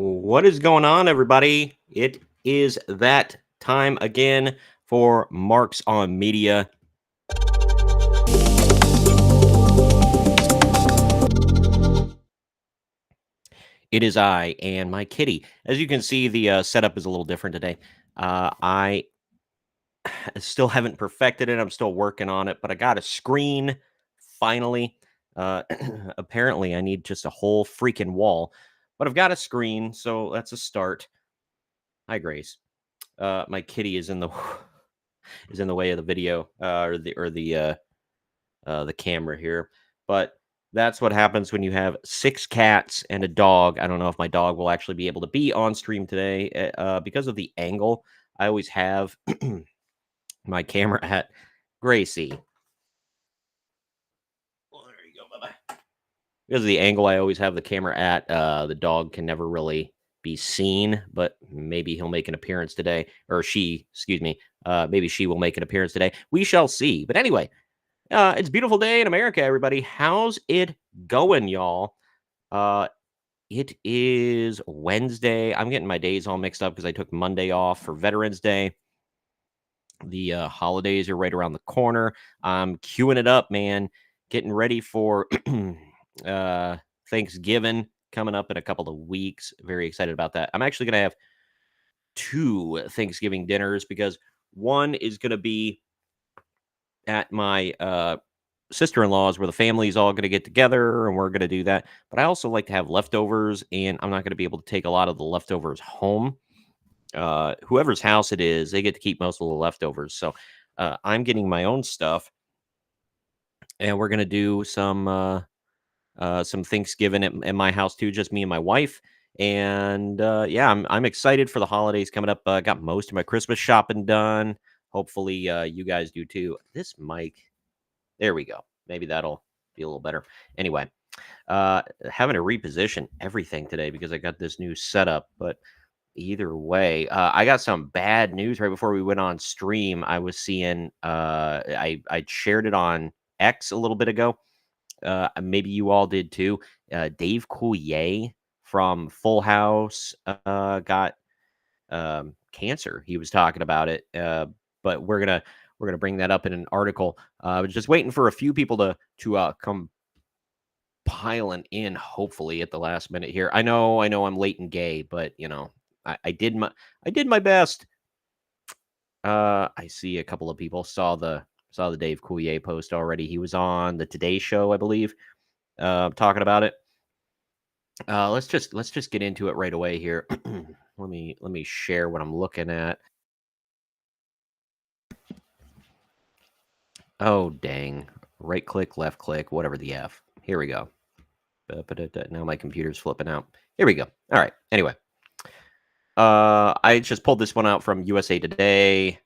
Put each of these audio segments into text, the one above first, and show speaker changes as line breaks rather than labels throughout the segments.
What is going on, everybody? It is that time again for Marks on Media. It is I and my kitty. As you can see, the setup is a little different today. I still haven't perfected it. I'm still working on it, but I got a screen finally. Uh, apparently, I need just a whole freaking wall, but I've got a screen, so that's a start. Hi, Grace. My kitty is in the is in the way of the video or the camera here. But that's what happens when you have 6 cats and a dog. I don't know if my dog will actually be able to be on stream today because of the angle. I always have my camera at Gracie. Well, there you go. Bye-bye. Because of the angle I always have the camera at, the dog can never really be seen, but maybe he'll make an appearance today, or she, excuse me. Maybe she will make an appearance today. We shall see. But anyway, it's a beautiful day in America, everybody. How's it going, y'all? It is Wednesday. I'm getting my days all mixed up because I took Monday off for Veterans Day. The holidays are right around the corner. I'm queuing it up, man. Getting ready for Thanksgiving coming up in a couple of weeks. Very excited about that. I'm actually going to have 2 Thanksgiving dinners because one is going to be at my sister-in-law's where the family's all going to get together and we're going to do that. But I also like to have leftovers, and I'm not going to be able to take a lot of the leftovers home. Whoever's house it is, they get to keep most of the leftovers. So I'm getting my own stuff, and we're going to do some Thanksgiving at my house too, just me and my wife. And yeah, I'm excited for the holidays coming up. Got most of my Christmas shopping done. Hopefully, you guys do too. This mic, there we go. Maybe that'll be a little better. Anyway, having to reposition everything today because I got this new setup. But either way, I got some bad news right before we went on stream. I was seeing, I shared it on X a little bit ago. Maybe you all did too. Dave Coulier from Full House got cancer. He was talking about it, but we're gonna bring that up in an article. I was just waiting for a few people to come piling in, hopefully at the last minute here. I know I'm late and gay, but you know, I did my best. I see a couple of people saw the Dave Coulier post already. He was on the Today Show, I believe, talking about it. Let's just get into it right away here. let me share what I'm looking at. Oh dang! Right click, left click, whatever the F. Here we go. Now my computer's flipping out. Here we go. All right. Anyway, I just pulled this one out from USA Today.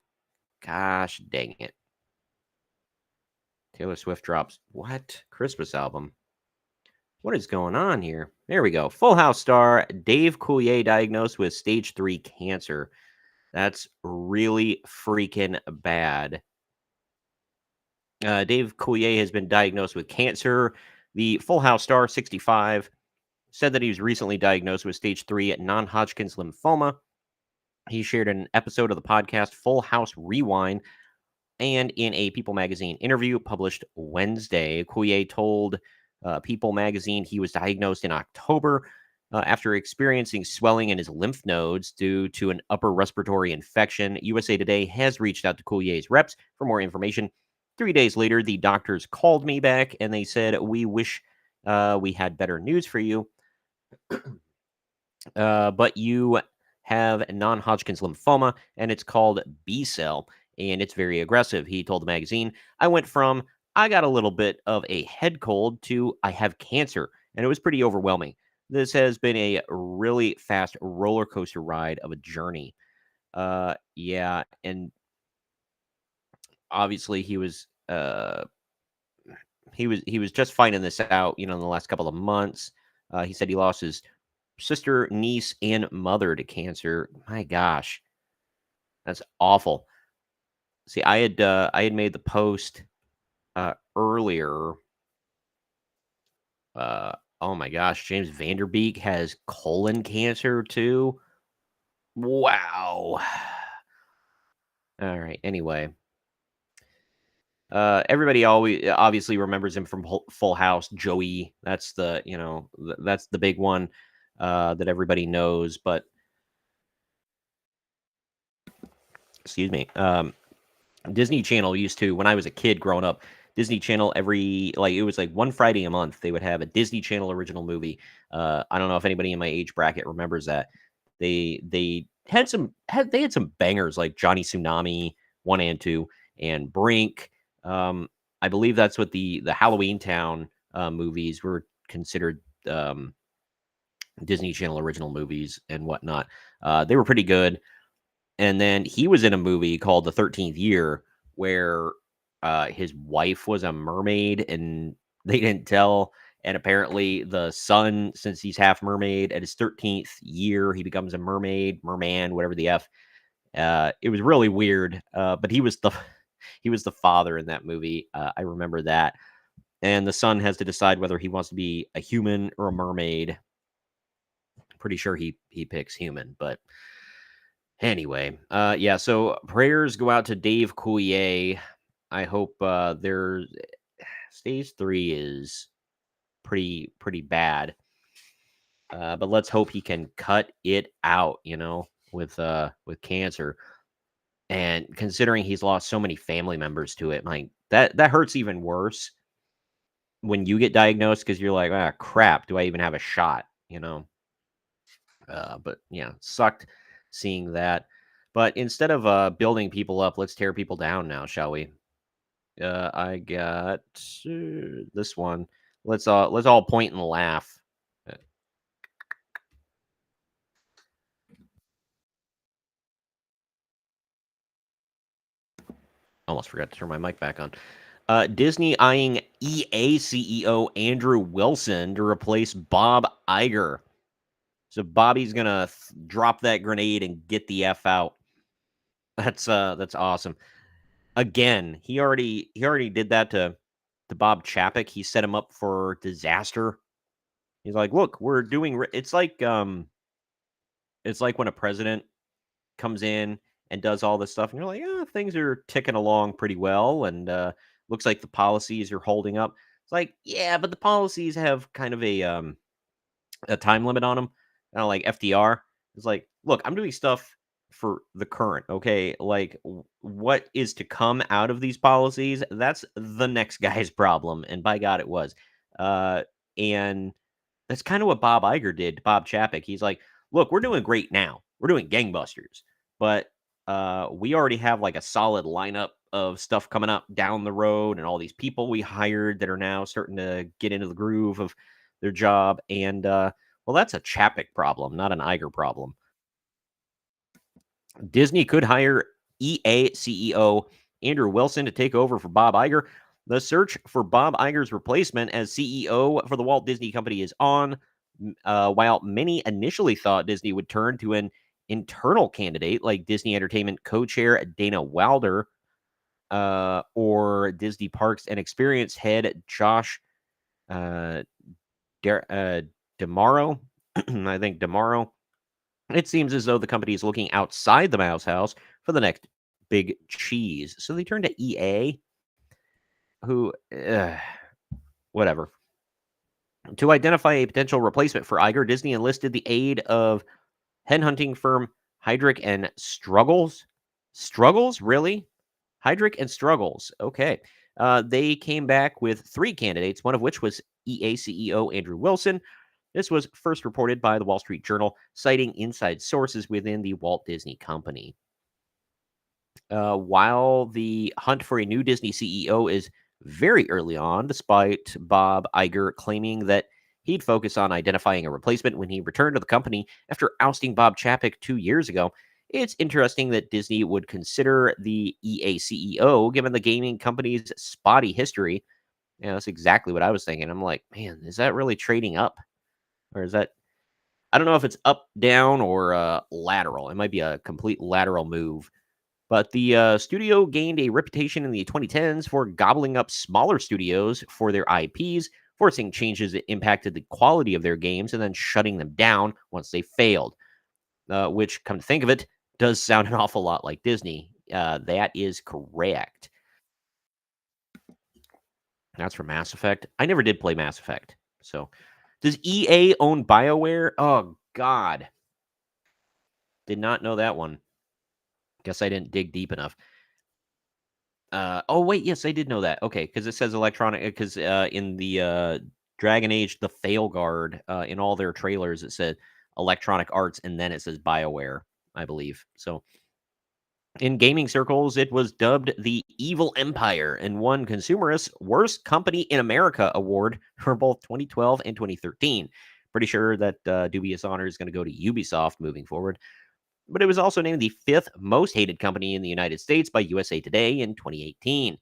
Gosh dang it! Taylor Swift drops what Christmas album? What is going on here? There we go. Full House star Dave Coulier diagnosed with stage 3 cancer. That's really freaking bad. Dave Coulier has been diagnosed with cancer. The Full House star, 65, said that he was recently diagnosed with stage 3 non-Hodgkin's lymphoma. He shared an episode of the podcast Full House Rewind, and in a People magazine interview published Wednesday, Coulier told People magazine he was diagnosed in October after experiencing swelling in his lymph nodes due to an upper respiratory infection. USA Today has reached out to Coulier's reps for more information. 3 days later, the doctors called me back and they said, "We wish we had better news for you, but you have non-Hodgkin's lymphoma and it's called B-cell and it's very aggressive," he told the magazine. "I went from I got a little bit of a head cold to I have cancer, and it was pretty overwhelming. This has been a really fast roller coaster ride of a journey." Yeah, and obviously he was just finding this out, in the last couple of months. He said he lost his sister, niece, and mother to cancer. My gosh, that's awful. See, I had made the post earlier Oh my gosh, James Vanderbeek has colon cancer too. Wow. All right. Anyway, everybody always obviously remembers him from Full House. Joey, that's the that's the big one that everybody knows. But excuse me, Disney Channel used to, when I was a kid growing up, Disney Channel every like it was like one Friday a month they would have a Disney Channel original movie. I don't know if anybody in my age bracket remembers that. They had some bangers like Johnny Tsunami 1 and 2 and Brink. I believe that's what the Halloween Town movies were considered Disney Channel original movies and whatnot. They were pretty good. And then he was in a movie called The 13th Year where his wife was a mermaid and they didn't tell. And apparently, the son, since he's half mermaid, at his 13th year, he becomes a mermaid, merman, whatever the F. It was really weird, but he was the he was the father in that movie. I remember that. And the son has to decide whether he wants to be a human or a mermaid. Pretty sure he picks human, but anyway, yeah. So prayers go out to Dave Coulier. I hope their stage 3 is pretty bad. But let's hope he can cut it out, with cancer. And considering he's lost so many family members to it, like that hurts even worse when you get diagnosed because you're like, ah, crap, do I even have a shot? But yeah, sucked seeing that. But instead of building people up, let's tear people down now, shall we? I got this one. Let's all point and laugh. Uh, Almost forgot to turn my mic back on. Disney eyeing EA CEO Andrew Wilson to replace Bob Iger. So Bobby's gonna drop that grenade and get the F out. That's awesome. Again, he already did that to Bob Chapek. He set him up for disaster. He's like, look, we're doing. It's like when a president comes in and does all this stuff, and you're like, things are ticking along pretty well, and looks like the policies are holding up. It's like, yeah, but the policies have kind of a time limit on them, kind of like FDR. It's like, look, I'm doing stuff for the current, okay? Like, what is to come out of these policies? That's the next guy's problem, and by God, it was. And that's kind of what Bob Iger did to Bob Chapek. He's like, look, we're doing great now. We're doing gangbusters, but we already have like a solid lineup of stuff coming up down the road, and all these people we hired that are now starting to get into the groove of their job. And well, that's a Chapek problem, not an Iger problem. Disney could hire EA CEO Andrew Wilson to take over for Bob Iger. The search for Bob Iger's replacement as CEO for the Walt Disney Company is on. While many initially thought Disney would turn to an internal candidate like Disney Entertainment co-chair Dana Wilder or Disney Parks and Experience head Josh uh, DeMauro. I think DeMauro. It seems as though the company is looking outside the Mouse House for the next big cheese. So they turn to EA, who, whatever. To identify a potential replacement for Iger, Disney enlisted the aid of hen hunting firm Heidrick and Struggles. Struggles? Really? Heidrick and Struggles. Okay. They came back with 3 candidates, one of which was EA CEO Andrew Wilson. This was first reported by the Wall Street Journal, citing inside sources within the Walt Disney Company. While the hunt for a new Disney CEO is very early on, despite Bob Iger claiming that he'd focus on identifying a replacement when he returned to the company after ousting Bob Chapek 2 years ago, it's interesting that Disney would consider the EA CEO, given the gaming company's spotty history. Yeah, that's exactly what I was thinking. I'm like, man, is that really trading up? Or is that, I don't know if it's up, down, or lateral. It might be a complete lateral move. But the studio gained a reputation in the 2010s for gobbling up smaller studios for their IPs, forcing changes that impacted the quality of their games and then shutting them down once they failed. Which, come to think of it, does sound an awful lot like Disney. That is correct. That's for Mass Effect. I never did play Mass Effect. So, does EA own BioWare? Oh, God. Did not know that one. Guess I didn't dig deep enough. Oh, wait. Yes, I did know that. Okay, because it says electronic. Because in the Dragon Age, the Failguard, in all their trailers, it said Electronic Arts, and then it says BioWare, I believe. So, in gaming circles, it was dubbed the Evil Empire and won Consumerist's Worst Company in America award for both 2012 and 2013. Pretty sure that dubious honor is going to go to Ubisoft moving forward. But it was also named the 5th most hated company in the United States by USA Today in 2018.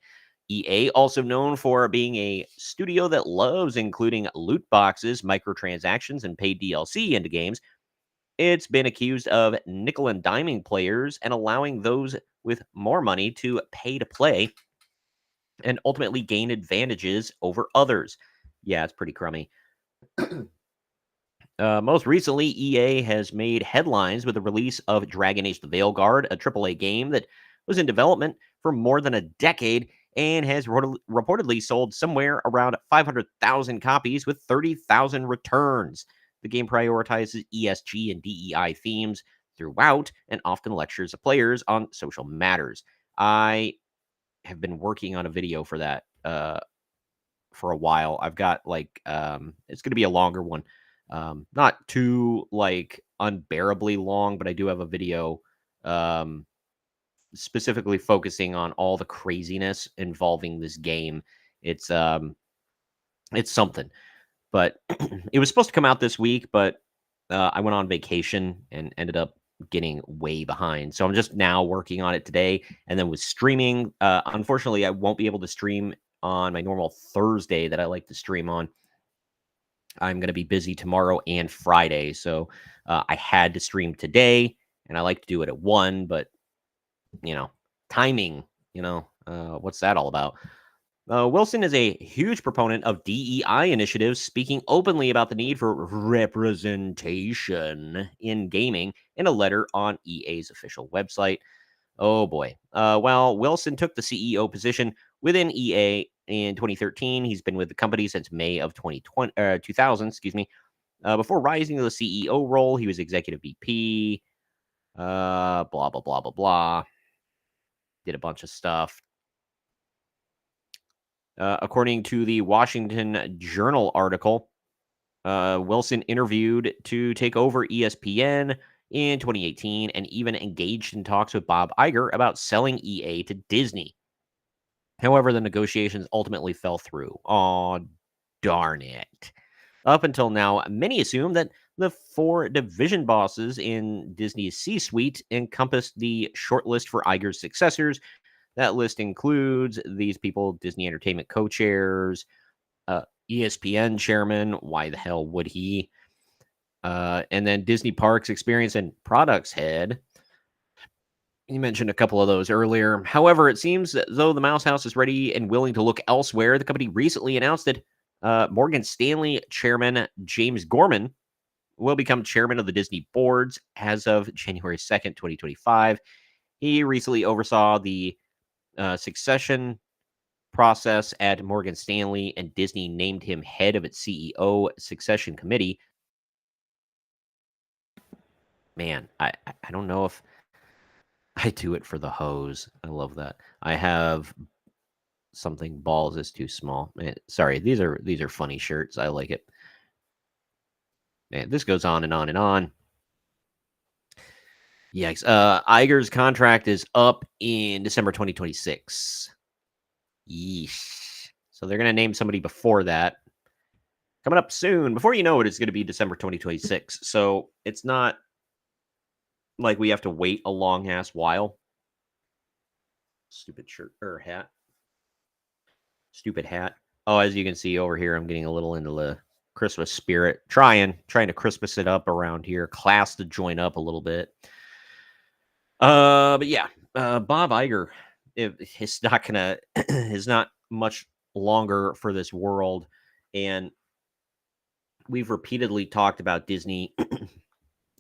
EA, also known for being a studio that loves including loot boxes, microtransactions, and paid DLC into games, it's been accused of nickel and diming players and allowing those with more money to pay to play and ultimately gain advantages over others. Yeah, it's pretty crummy. Most recently, EA has made headlines with the release of Dragon Age: The Veilguard, a AAA game that was in development for more than a decade and has reportedly sold somewhere around 500,000 copies with 30,000 returns. The game prioritizes ESG and DEI themes throughout and often lectures the players on social matters. I have been working on a video for that for a while. I've got it's going to be a longer one. Not too unbearably long, but I do have a video specifically focusing on all the craziness involving this game. It's something. But it was supposed to come out this week, but I went on vacation and ended up getting way behind. So I'm just now working on it today. And then with streaming, unfortunately, I won't be able to stream on my normal Thursday that I like to stream on. I'm going to be busy tomorrow and Friday. So I had to stream today, and I like to do it at 1, but, timing, what's that all about? Wilson is a huge proponent of DEI initiatives, speaking openly about the need for representation in gaming in a letter on EA's official website. Oh boy. Well, Wilson took the CEO position within EA in 2013. He's been with the company since May of 2000, excuse me. Before rising to the CEO role, he was executive VP, blah, blah, blah, blah, blah. Did a bunch of stuff. According to the Washington Journal article, Wilson interviewed to take over ESPN in 2018 and even engaged in talks with Bob Iger about selling EA to Disney. However, the negotiations ultimately fell through. Aw, darn it. Up until now, many assume that the 4 division bosses in Disney's C-suite encompassed the shortlist for Iger's successors. That list includes these people: Disney Entertainment co-chairs, ESPN chairman. Why the hell would he? And then Disney Parks Experience and Products head. You mentioned a couple of those earlier. However, it seems that though the Mouse House is ready and willing to look elsewhere, the company recently announced that Morgan Stanley chairman James Gorman will become chairman of the Disney boards as of January 2nd, 2025. He recently oversaw the succession process at Morgan Stanley, and Disney named him head of its CEO succession committee. Man, I don't know if I do it for the hose. I love that. I have something balls is too small. Sorry, these are funny shirts. I like it. Man, this goes on and on and on. Yikes. Iger's contract is up in December 2026. Yeesh. So they're going to name somebody before that. Coming up soon. Before you know it, it's going to be December 2026. So it's not like we have to wait a long ass while. Stupid shirt or hat. Stupid hat. Oh, as you can see over here, I'm getting a little into the Christmas spirit. Trying to Christmas it up around here. Class to join up a little bit. But yeah, Bob Iger is not much longer for this world. And we've repeatedly talked about Disney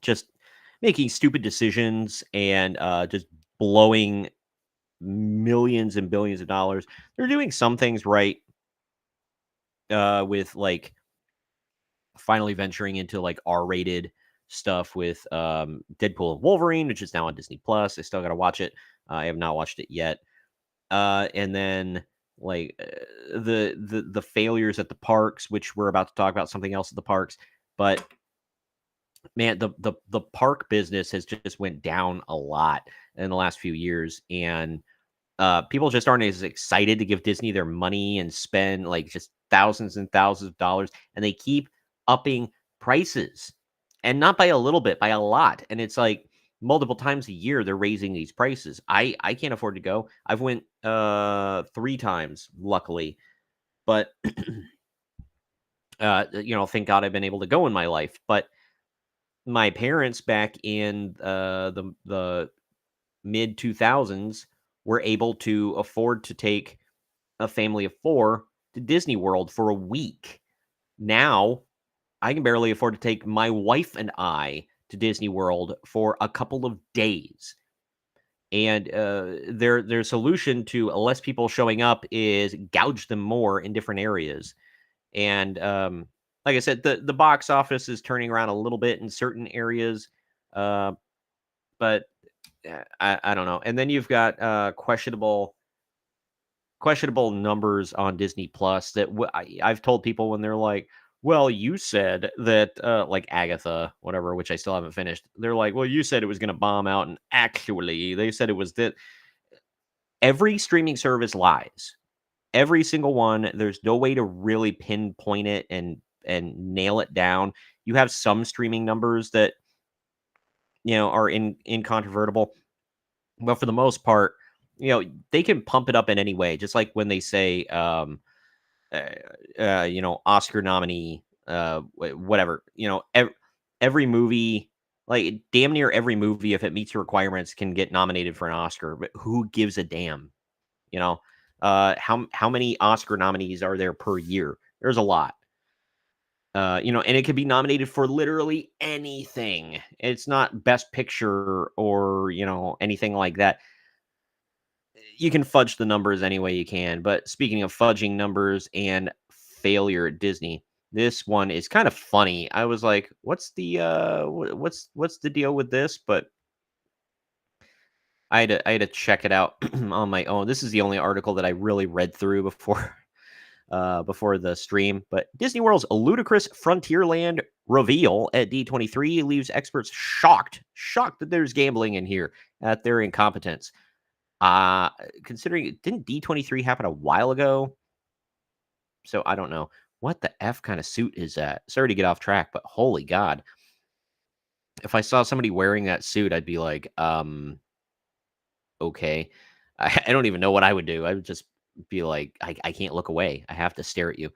just making stupid decisions and just blowing millions and billions of dollars. They're doing some things right, with like finally venturing into like R-rated stuff with Deadpool and Wolverine, which is now on Disney Plus. I still got to watch it. I have not watched it yet. And then like the failures at the parks, which we're about to talk about something else at the parks. But man, the park business has just went down a lot in the last few years, and people just aren't as excited to give Disney their money and spend like just thousands and thousands of dollars, and they keep upping prices, and not by a little bit, by a lot. And it's like multiple times a year they're raising these prices. I can't afford to go. I've went 3 times, luckily, but thank God I've been able to go in my life. But my parents back in the mid 2000s were able to afford to take a family of 4 to Disney World for a week. Now, I can barely afford to take my wife and I to Disney World for a couple of days. And their solution to less people showing up is gouge them more in different areas. And like I said, the box office is turning around a little bit in certain areas, but I don't know. And then you've got questionable numbers on Disney Plus that I've told people when they're like, "Well, you said that," like Agatha, whatever, which I still haven't finished. They're like, "Well, you said it was going to bomb out, and actually, they said it was that." Every streaming service lies. Every single one. There's no way to really pinpoint it and nail it down. You have some streaming numbers that are incontrovertible, but for the most part, they can pump it up in any way. Just like when they say, Oscar nominee, whatever. Every movie, like damn near every movie, if it meets the requirements, can get nominated for an Oscar. But who gives a damn? You know, how many Oscar nominees are there per year? There's a lot. And it could be nominated for literally anything. It's not Best Picture or anything like that. You can fudge the numbers any way you can. But speaking of fudging numbers and failure at Disney, this one is kind of funny. I was like, "What's the what's the deal with this?" But I had to check it out on my own. This is the only article that I really read through before the stream. But Disney World's ludicrous Frontierland reveal at D23 leaves experts shocked that there's gambling in here, at their incompetence. Considering, didn't D23 happen a while ago? So I don't know. What the F kind of suit is that? Sorry to get off track, but holy God. If I saw somebody wearing that suit, I'd be like, okay. I don't even know what I would do. I would just be like, I can't look away. I have to stare at you.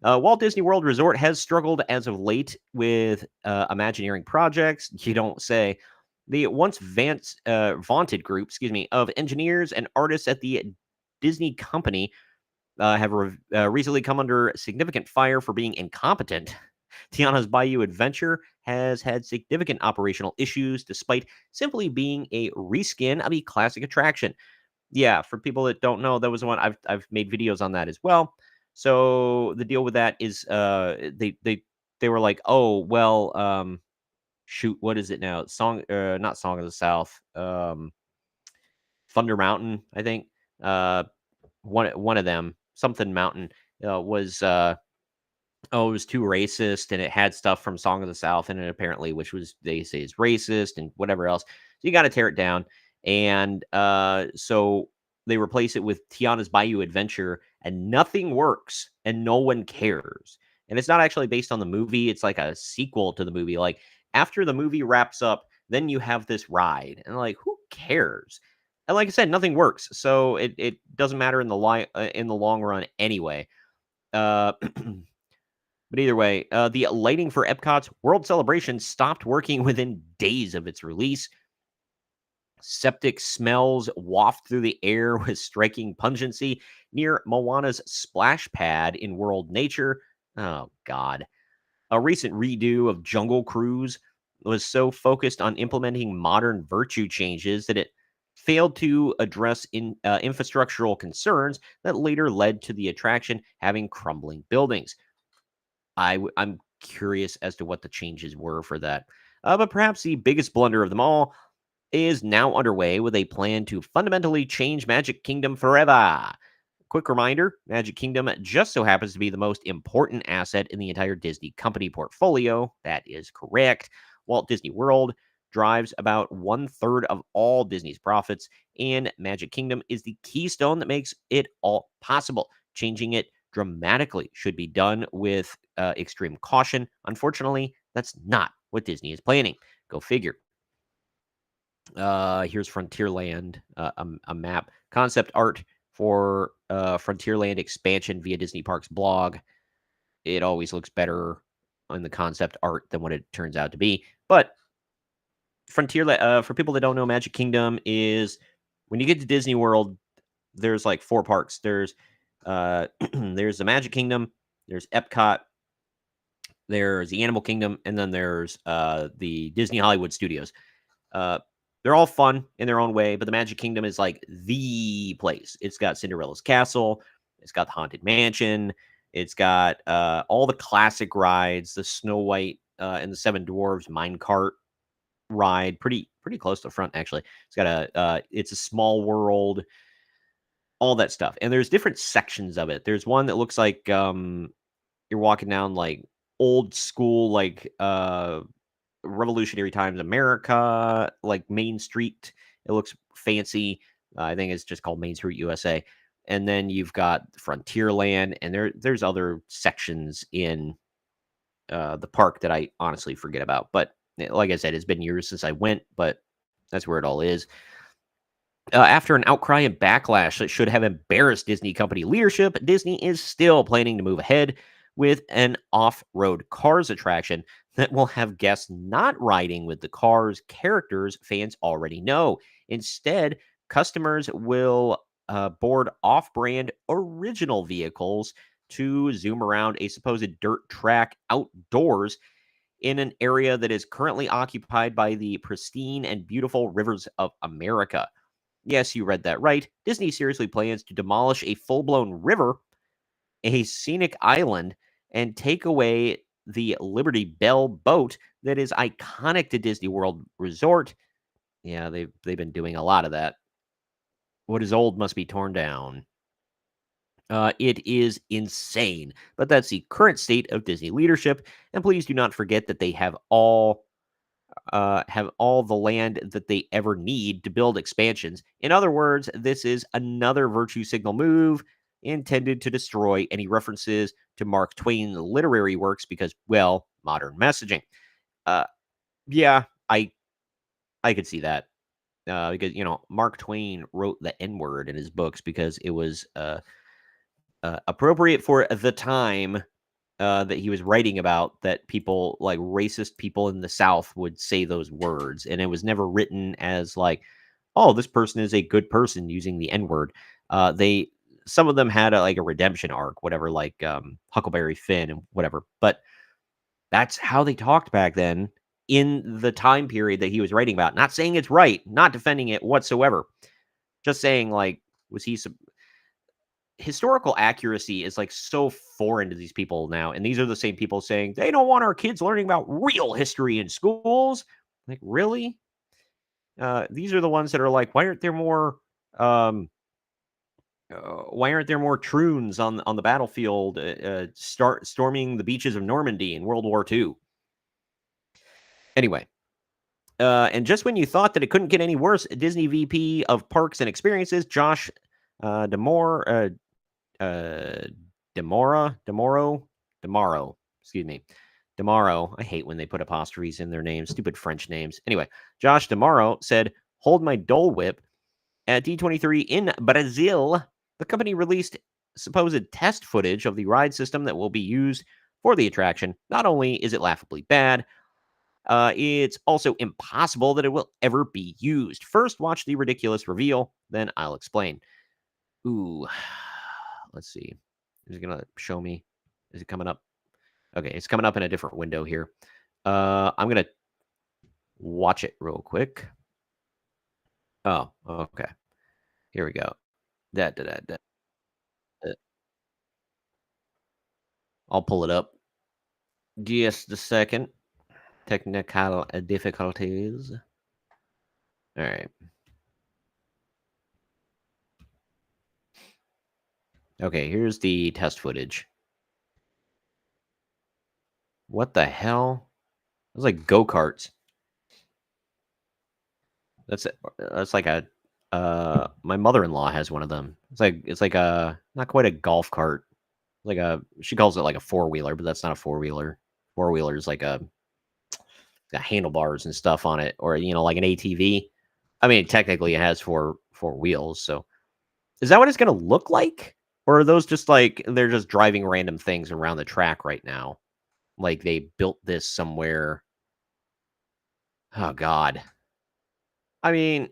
Walt Disney World Resort has struggled as of late with Imagineering projects. You don't say. The once vaunted group, of engineers and artists at the Disney company have recently come under significant fire for being incompetent. Tiana's Bayou Adventure has had significant operational issues despite simply being a reskin of a classic attraction. Yeah, for people that don't know, that was the one I've made videos on that as well. So the deal with that is they were like, "Oh, well, shoot, what is it now? Not Song of the South. Thunder Mountain, I think. One of them, something Mountain, was oh, it was too racist, and it had stuff from Song of the South in it, apparently, which was, they say, is racist and whatever else. So you got to tear it down. And so they replace it with Tiana's Bayou Adventure, and nothing works, and no one cares. And it's not actually based on the movie. It's like a sequel to the movie. Like, after the movie wraps up, then you have this ride. And like, who cares? And like I said, nothing works. So it doesn't matter in the long run anyway. Uh But either way, the lighting for Epcot's World Celebration stopped working within days of its release. Septic smells waft through the air with striking pungency near Moana's splash pad in World Nature. Oh, God. A recent redo of Jungle Cruise was so focused on implementing modern virtue changes that it failed to address infrastructural concerns that later led to the attraction having crumbling buildings. I'm curious as to what the changes were for that. But perhaps the biggest blunder of them all is now underway with a plan to fundamentally change Magic Kingdom forever. Quick reminder, Magic Kingdom just so happens to be the most important asset in the entire Disney company portfolio. That is correct. Walt Disney World drives about 1/3 of all Disney's profits, and Magic Kingdom is the keystone that makes it all possible. Changing it dramatically should be done with extreme caution. Unfortunately, that's not what Disney is planning. Go figure. Here's Frontierland, a map, concept art for Frontierland expansion via Disney Parks blog. It always looks better on the concept art than what it turns out to be. But Frontierland, for people that don't know, Magic Kingdom is when you get to Disney World. There's like 4 parks. There's the Magic Kingdom. There's Epcot. There's the Animal Kingdom, and then there's the Disney Hollywood Studios. Uh, they're all fun in their own way, but the Magic Kingdom is like the place. It's got Cinderella's Castle, it's got the Haunted Mansion, it's got all the classic rides, the Snow White and the Seven Dwarves minecart ride, pretty close to the front actually. It's got it's a small world, all that stuff, and there's different sections of it. There's one that looks like you're walking down like old school like Revolutionary Times America, like Main Street. It looks fancy. I think it's just called Main Street USA. And then you've got Frontierland, and there's other sections in the park that I honestly forget about. But like I said, it's been years since I went, but that's where it all is. After an outcry and backlash that should have embarrassed Disney company leadership, Disney is still planning to move ahead with an off road cars attraction that will have guests not riding with the cars characters fans already know. Instead, customers will board off brand original vehicles to zoom around a supposed dirt track outdoors in an area that is currently occupied by the pristine and beautiful rivers of America. Yes, you read that right. Disney seriously plans to demolish a full blown river, a scenic island, and take away the Liberty Bell boat that is iconic to Disney World Resort. Yeah, they've been doing a lot of that. What is old must be torn down. It is insane, but that's the current state of Disney leadership. And please do not forget that they have all the land that they ever need to build expansions. In other words, this is another virtue signal move intended to destroy any references to Mark Twain's literary works because, well, modern messaging. Uh, yeah, I could see that because Mark Twain wrote the N word in his books because it was appropriate for the time that he was writing about, that people like racist people in the South would say those words. And it was never written as like, oh, this person is a good person using the N word. Some of them had like a redemption arc, whatever, like Huckleberry Finn and whatever. But that's how they talked back then in the time period that he was writing about. Not saying it's right, not defending it whatsoever. Just saying, like, was he historical accuracy is like so foreign to these people now, and these are the same people saying they don't want our kids learning about real history in schools. Like, really? These are the ones that are like, um why aren't there more troons on the battlefield storming the beaches of Normandy in World War II? Anyway, and just when you thought that it couldn't get any worse, Disney VP of Parks and Experiences Josh Demore uh, Demaro, excuse me. Demaro. I hate when they put apostrophes in their names, stupid French names. Anyway, Josh Demaro said, hold my Dole Whip. At D23 in Brazil, the company released supposed test footage of the ride system that will be used for the attraction. Not only is it laughably bad, it's also impossible that it will ever be used. First, watch the ridiculous reveal, then I'll explain. Ooh, let's see. Is it going to show me? Is it coming up? Okay, it's coming up in a different window here. I'm gonna watch it real quick. Oh, okay. Here we go. Da, da, da, da. Uh, I'll pull it up. Just a second. Technical difficulties. All right. Okay, here's the test footage. What the hell? It's like go-karts. That's like a my mother-in-law has one of them. It's like a not quite a golf cart. Like a she calls it like a four-wheeler, but that's not a four-wheeler. Four-wheeler is like a got handlebars and stuff on it, or like an ATV. I mean, technically, it has four wheels. So, is that what it's going to look like, or are those just like they're just driving random things around the track right now? Like they built this somewhere. Oh God. I mean,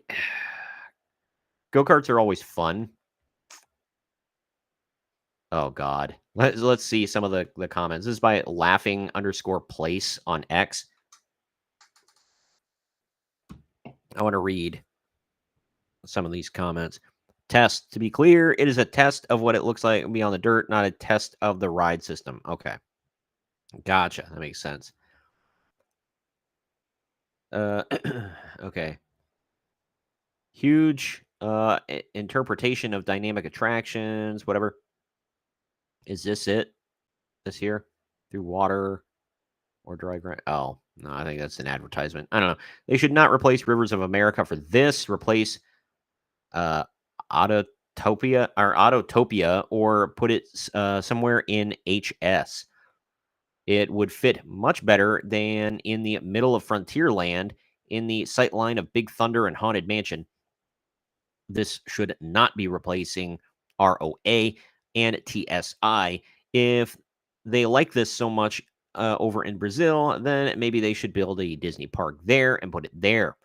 go karts are always fun. Oh God. Let's see some of the comments. This is by laughing_place on X. I want to read some of these comments. Test. To be clear, it is a test of what it looks like to be on the dirt, not a test of the ride system. Okay. Gotcha. That makes sense. Uh, okay. Huge interpretation of dynamic attractions, whatever. Is this it? This here? Through water or dry ground? Oh, no, I think that's an advertisement. I don't know. They should not replace Rivers of America for this. Replace uh, Autotopia or put it somewhere in HS. It would fit much better than in the middle of Frontierland in the sightline of Big Thunder and Haunted Mansion. This should not be replacing ROA and TSI. If they like this so much over in Brazil, then maybe they should build a Disney park there and put it there.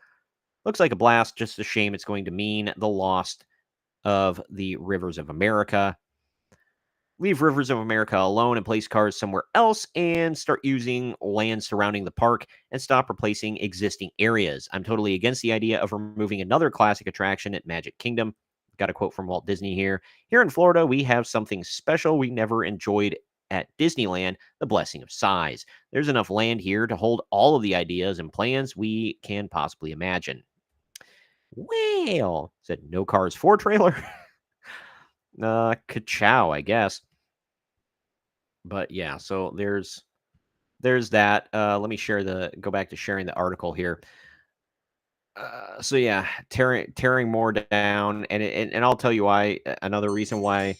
Looks like a blast. Just a shame it's going to mean the loss of the Rivers of America. Leave Rivers of America alone and place cars somewhere else and start using land surrounding the park and stop replacing existing areas. I'm totally against the idea of removing another classic attraction at Magic Kingdom. Got a quote from Walt Disney here. Here in Florida, we have something special we never enjoyed at Disneyland, the blessing of size. There's enough land here to hold all of the ideas and plans we can possibly imagine. Well, said no cars for trailer. Ka-chow, I guess. But yeah, so there's that. Let me go back to sharing the article here. So yeah, tearing more down, and I'll tell you why. Another reason why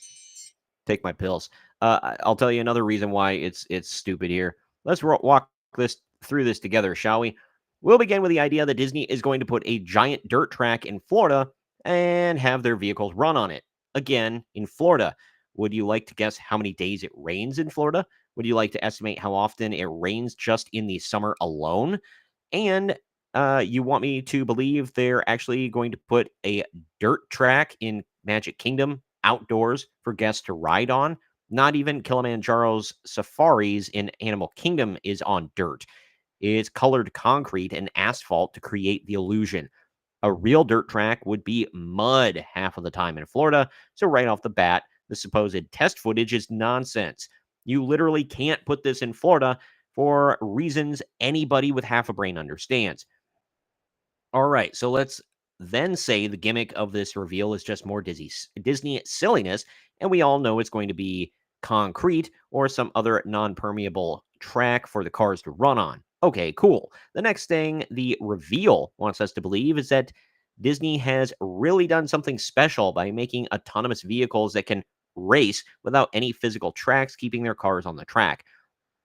take my pills. I'll tell you another reason why it's stupid here. Let's walk this through this together, shall we? We'll begin with the idea that Disney is going to put a giant dirt track in Florida and have their vehicles run on it. Again, in Florida. Would you like to guess how many days it rains in Florida? Would you like to estimate how often it rains just in the summer alone? And you want me to believe they're actually going to put a dirt track in Magic Kingdom outdoors for guests to ride on? Not even Kilimanjaro's safaris in Animal Kingdom is on dirt. It's colored concrete and asphalt to create the illusion. A real dirt track would be mud half of the time in Florida. So, right off the bat, the supposed test footage is nonsense. You literally can't put this in Florida for reasons anybody with half a brain understands. All right, so let's then say the gimmick of this reveal is just more Disney silliness, and we all know it's going to be concrete or some other non permeable track for the cars to run on. Okay, cool. The next thing the reveal wants us to believe is that Disney has really done something special by making autonomous vehicles that can race without any physical tracks keeping their cars on the track.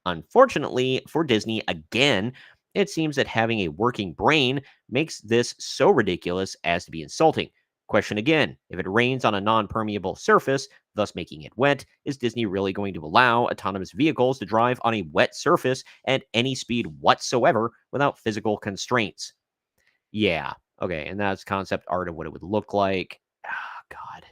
Unfortunately for Disney, again, it seems that having a working brain makes this so ridiculous as to be insulting. Question again, if it rains on a non permeable surface, thus making it wet, is Disney really going to allow autonomous vehicles to drive on a wet surface at any speed whatsoever without physical constraints? Yeah, okay, and that's concept art of what it would look like. Ah, God.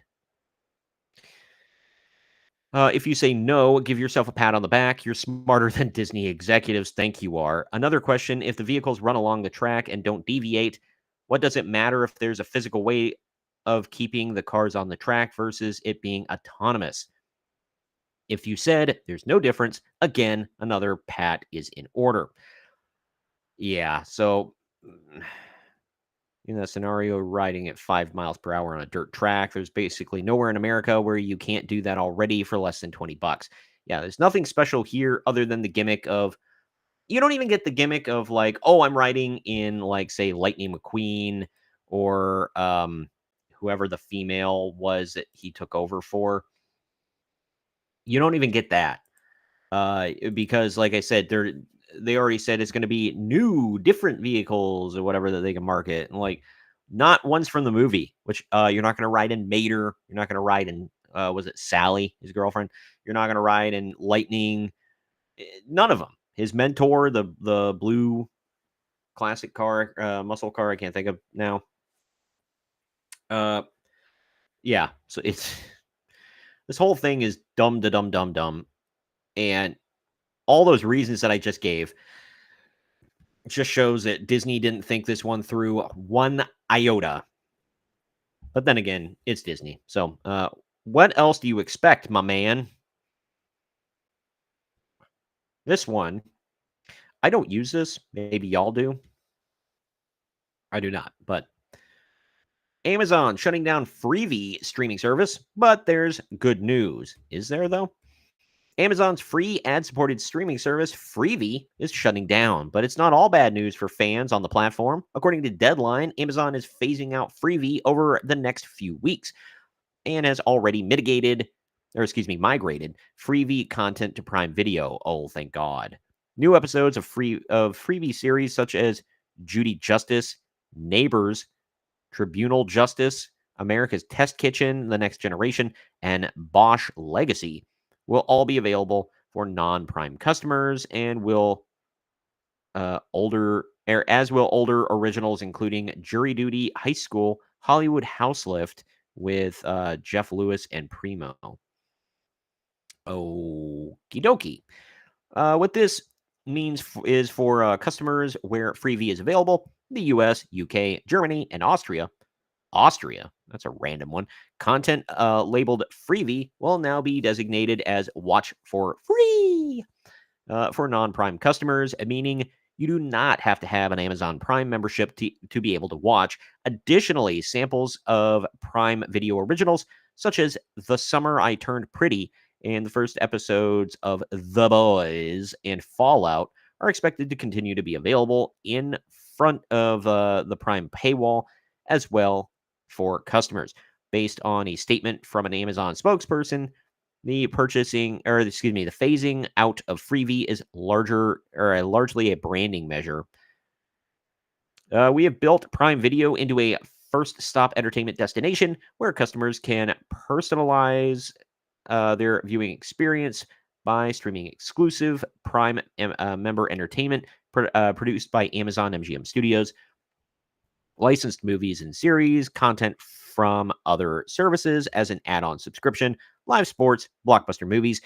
If you say no, give yourself a pat on the back. You're smarter than Disney executives think you are. Another question: if the vehicles run along the track and don't deviate, what does it matter if there's a physical way of keeping the cars on the track versus it being autonomous? If you said there's no difference, again, another pat is in order. Yeah, so in that scenario, riding at 5 miles per hour on a dirt track, there's basically nowhere in America where you can't do that already for less than 20 bucks. Yeah, there's nothing special here other than the gimmick of you don't even get the gimmick of like, oh, I'm riding in like say Lightning McQueen or whoever the female was that he took over for. You don't even get that. Because like I said, they already said it's going to be new, different vehicles or whatever that they can market, and like not ones from the movie, which you're not going to ride in Mater, you're not going to ride in was it Sally, his girlfriend? You're not going to ride in Lightning, none of them. His mentor, the blue classic car, muscle car, I can't think of now. Uh, yeah, so it's this whole thing is dumb to dumb dumb dumb, and all those reasons that I just gave just shows that Disney didn't think this one through one iota. But then again, it's Disney. So, what else do you expect, my man? This one, I don't use this. Maybe y'all do. I do not. But Amazon shutting down Freevee streaming service. But there's good news. Is there, though? Amazon's free ad-supported streaming service, Freevee, is shutting down, but it's not all bad news for fans on the platform. According to Deadline, Amazon is phasing out Freevee over the next few weeks and has already migrated Freevee content to Prime Video. Oh, thank God. New episodes of Freevee series such as Judy Justice, Neighbors, Tribunal Justice, America's Test Kitchen, The Next Generation, and Bosch Legacy will all be available for non-Prime customers and will as will older originals, including Jury Duty, High School, Hollywood House Lift with Jeff Lewis and Primo. Okie dokie. What this means is for customers where Freevee is available, the US, UK, Germany, and Austria. Austria, that's a random one. Content labeled Freevee will now be designated as Watch for Free for non Prime customers, meaning you do not have to have an Amazon Prime membership to be able to watch. Additionally, samples of Prime Video originals, such as The Summer I Turned Pretty and the first episodes of The Boys and Fallout, are expected to continue to be available in front of the Prime paywall as well for customers. Based on a statement from an Amazon spokesperson, the phasing out of Freevee is largely a branding measure. We have built Prime Video into a first stop entertainment destination where customers can personalize their viewing experience by streaming exclusive Prime member entertainment produced by Amazon MGM Studios, licensed movies and series, content from other services as an add-on subscription, live sports, blockbuster movies,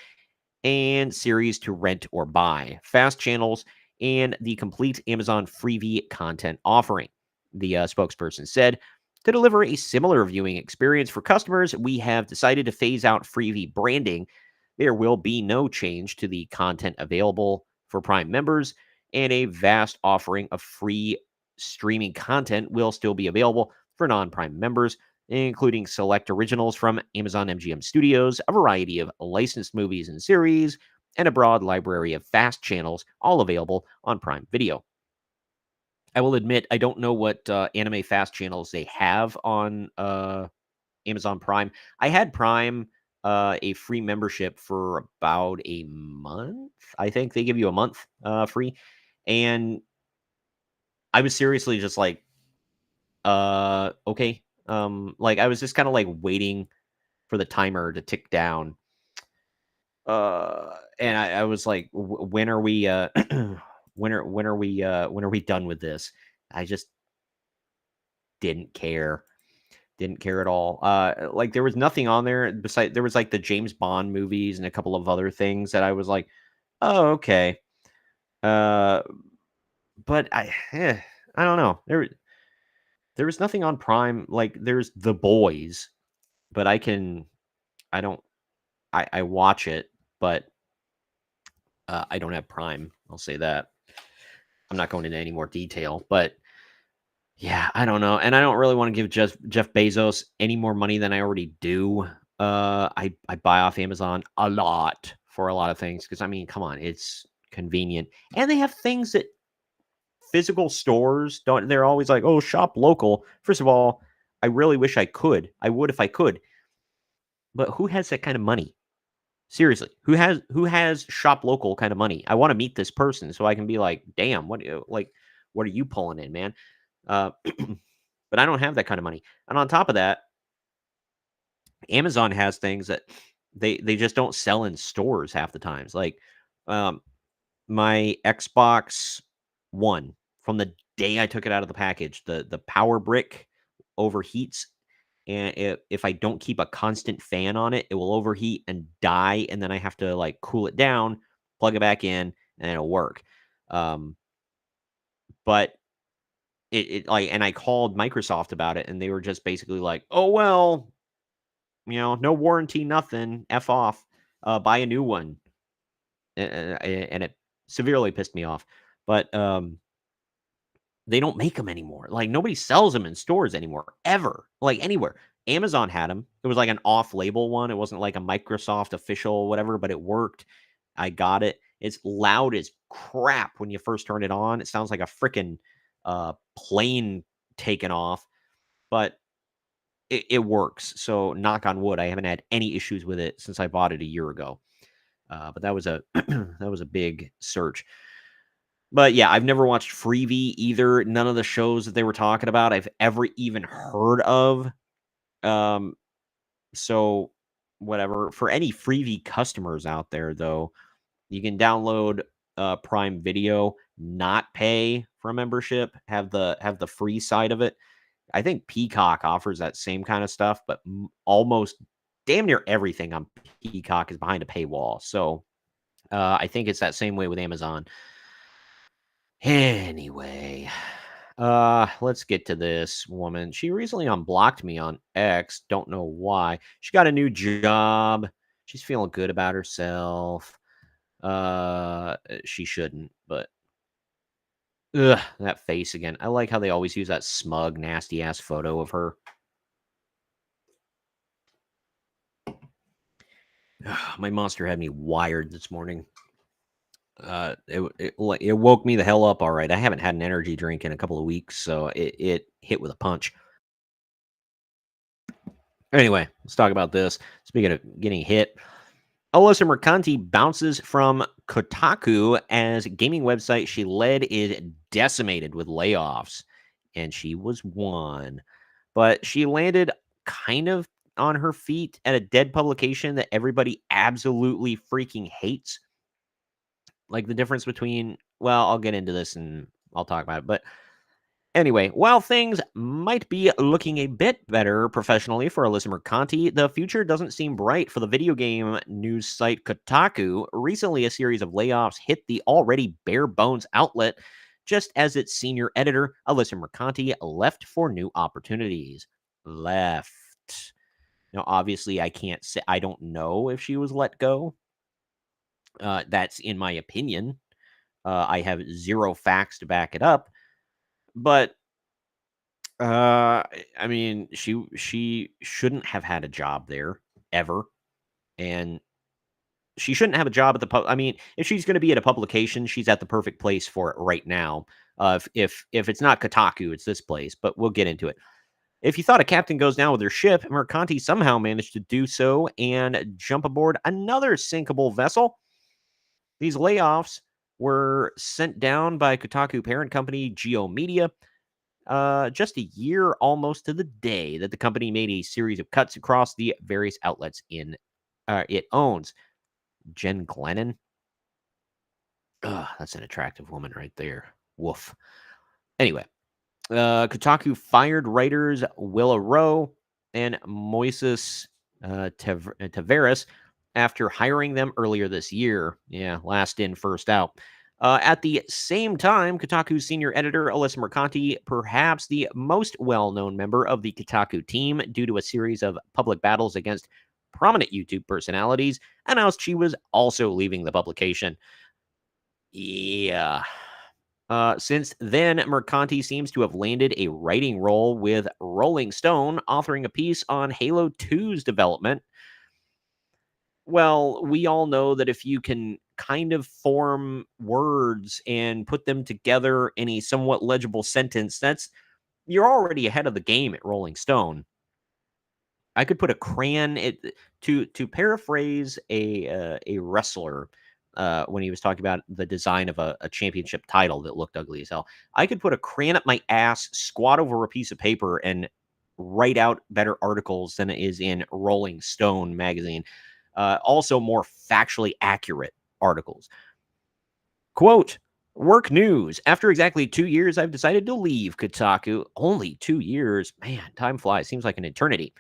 and series to rent or buy, fast channels, and the complete Amazon Freevee content offering. The spokesperson said, to deliver a similar viewing experience for customers, we have decided to phase out Freevee branding. There will be no change to the content available for Prime members, and a vast offering of free streaming content will still be available for non-Prime members, including select originals from Amazon MGM Studios, a variety of licensed movies and series, and a broad library of fast channels, all available on Prime Video. I will admit, I don't know what anime fast channels they have on Amazon Prime. I had Prime, a free membership for about a month. I think they give you a month free. And I was seriously just like, okay. Like I was just kind of like waiting for the timer to tick down. And I was like, when are we when are we done with this? I just didn't care. Didn't care at all. Like there was nothing on there besides there was like the James Bond movies and a couple of other things that I was like, oh, okay. Uh, but I don't know. There was nothing on Prime. Like there's The Boys, but I don't I watch it, but I don't have Prime. I'll say that. I'm not going into any more detail, but yeah, I don't know, and I don't really want to give Jeff Bezos any more money than I already do. I buy off Amazon a lot for a lot of things because I mean, come on, it's convenient, and they have things that physical stores don't. They're always like, oh, shop local. First of all, I really wish I could. I would if I could, but who has that kind of money? Seriously, who has shop local kind of money? I want to meet this person so I can be like, damn, what are you pulling in, man? Uh, but I don't have that kind of money. And on top of that, Amazon has things that they just don't sell in stores half the times. Like um, my Xbox One, from the day I took it out of the package, the power brick overheats, and if I don't keep a constant fan on it, it will overheat and die, and then I have to like cool it down, plug it back in, and it'll work. Um, but it like, and I called Microsoft about it, and they were just basically like, "Oh well, no warranty, nothing. F off. Buy a new one." And it severely pissed me off. But they don't make them anymore. Like nobody sells them in stores anymore, ever. Like anywhere. Amazon had them. It was like an off-label one. It wasn't like a Microsoft official whatever, but it worked. I got it. It's loud as crap when you first turn it on. It sounds like a freaking plane taking off, but it works. So knock on wood, I haven't had any issues with it since I bought it a year ago. But that was a that was a big search. But yeah, I've never watched Freevee either. None of the shows that they were talking about I've ever even heard of. Um, so whatever. For any Freevee customers out there, though, you can download Prime Video, not pay for a membership, have the free side of it. I think Peacock offers that same kind of stuff, but almost damn near everything on Peacock is behind a paywall. So I think it's that same way with Amazon. Anyway, let's get to this woman. She recently unblocked me on X. Don't know why. She got a new job. She's feeling good about herself. She shouldn't, but ugh, that face again. I like how they always use that smug, nasty ass photo of her. My monster had me wired this morning. It woke me the hell up. All right, I haven't had an energy drink in a couple of weeks, so it hit with a punch. Anyway, let's talk about this. Speaking of getting hit, Alyssa Mercanti bounces from Kotaku as gaming website she led is decimated with layoffs, and she was one. But she landed kind of on her feet at a dead publication that everybody absolutely freaking hates. Like the difference between, well, I'll get into this and I'll talk about it. But anyway, while things might be looking a bit better professionally for Alyssa Mercanti, the future doesn't seem bright for the video game news site Kotaku. Recently, a series of layoffs hit the already bare bones outlet just as its senior editor, Alyssa Mercanti, left for new opportunities. Left. Now, obviously, I can't say, I don't know if she was let go. That's in my opinion. I have zero facts to back it up, but I mean, she shouldn't have had a job there ever, and she shouldn't have a job at the I mean, if she's going to be at a publication, she's at the perfect place for it right now. If it's not Kotaku, it's this place, but we'll get into it. If you thought a captain goes down with her ship, Mercanti somehow managed to do so and jump aboard another sinkable vessel. These layoffs were sent down by Kotaku parent company Geo Media just a year almost to the day that the company made a series of cuts across the various outlets it owns. Jen Glennon. That's an attractive woman right there. Woof. Anyway, Kotaku fired writers Willa Rowe, and Moises Tavares after hiring them earlier this year. Yeah, last in, first out. At the same time, Kotaku's senior editor, Alyssa Mercanti, perhaps the most well-known member of the Kotaku team due to a series of public battles against prominent YouTube personalities, announced she was also leaving the publication. Yeah. Since then, Mercanti seems to have landed a writing role with Rolling Stone, authoring a piece on Halo 2's development. Well, we all know that if you can kind of form words and put them together in a somewhat legible sentence, you're already ahead of the game at Rolling Stone. I could put a crayon to paraphrase a wrestler when he was talking about the design of a championship title that looked ugly as hell. I could put a crayon up my ass, squat over a piece of paper, and write out better articles than it is in Rolling Stone magazine. Also, more factually accurate articles. Quote, work news. After exactly 2 years, I've decided to leave Kotaku. Only 2 years? Man, time flies. Seems like an eternity.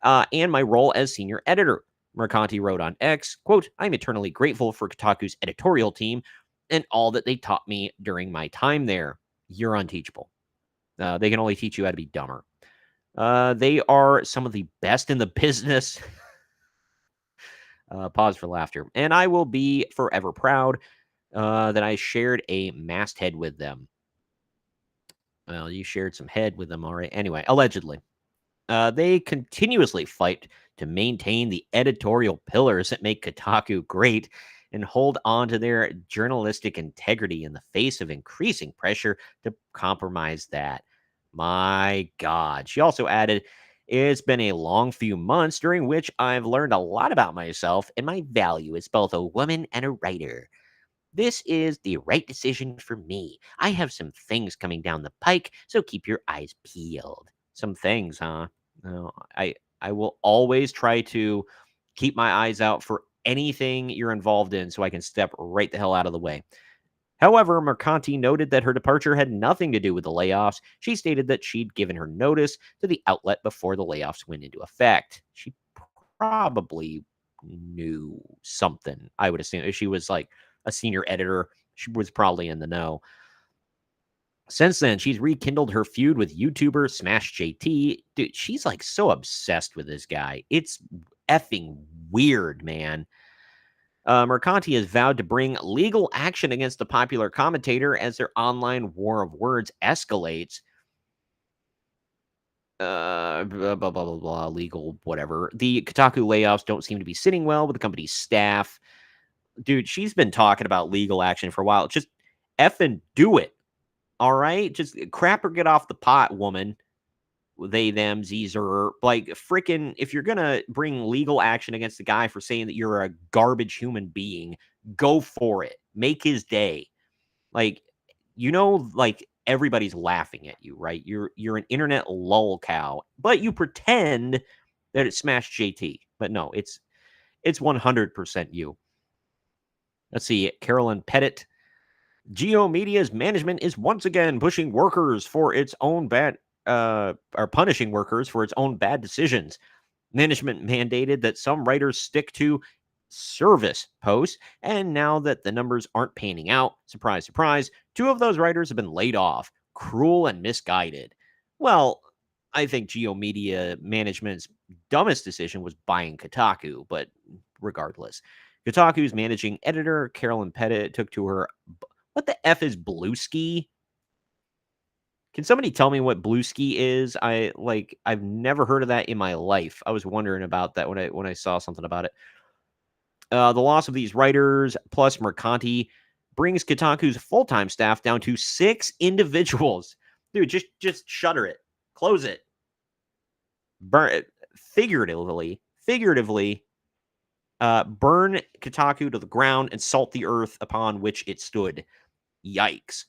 And my role as senior editor. Mercanti wrote on X, quote, I'm eternally grateful for Kotaku's editorial team and all that they taught me during my time there. You're unteachable. They can only teach you how to be dumber. They are some of the best in the business. Pause for laughter. And I will be forever proud that I shared a masthead with them. Well, you shared some head with them, all right. Anyway, allegedly. They continuously fight to maintain the editorial pillars that make Kotaku great and hold on to their journalistic integrity in the face of increasing pressure to compromise that. My God. She also added, it's been a long few months during which I've learned a lot about myself and my value as both a woman and a writer. This is the right decision for me. I have some things coming down the pike, so keep your eyes peeled. Some things, huh? No, I will always try to keep my eyes out for anything you're involved in so I can step right the hell out of the way. However, Mercanti noted that her departure had nothing to do with the layoffs. She stated that she'd given her notice to the outlet before the layoffs went into effect. She probably knew something, I would assume. If she was like a senior editor, she was probably in the know. Since then, she's rekindled her feud with YouTuber Smash JT. Dude, she's like so obsessed with this guy. It's effing weird, man. Mercanti has vowed to bring legal action against the popular commentator as their online war of words escalates. Blah, blah, blah, blah, blah, legal, whatever. The Kotaku layoffs don't seem to be sitting well with the company's staff. Dude, she's been talking about legal action for a while. Just effing do it. All right? Just crap or get off the pot, woman. They, them, Z's, or like freaking, if you're going to bring legal action against the guy for saying that you're a garbage human being, go for it. Make his day. Like, like everybody's laughing at you, right? You're an internet lol cow, but you pretend that it's Smash JT. But no, it's 100% you. Let's see, Carolyn Pettit. Geo Media's management is once again pushing workers for its own bad, or punishing workers for its own bad decisions. Management mandated that some writers stick to service posts, and now that the numbers aren't panning out, surprise, surprise, 2 of those writers have been laid off. Cruel and misguided. Well, I think Geo Media management's dumbest decision was buying Kotaku, but regardless. Kotaku's managing editor, Carolyn Pettit, took to her. What the F is Bluesky? Can somebody tell me what Bluesky is? I've never heard of that in my life. I was wondering about that when I saw something about it. The loss of these writers plus Mercanti brings Kotaku's full-time staff down to 6 individuals. Dude, just shutter it. Close it. Burn it. Figuratively, burn Kotaku to the ground and salt the earth upon which it stood. Yikes.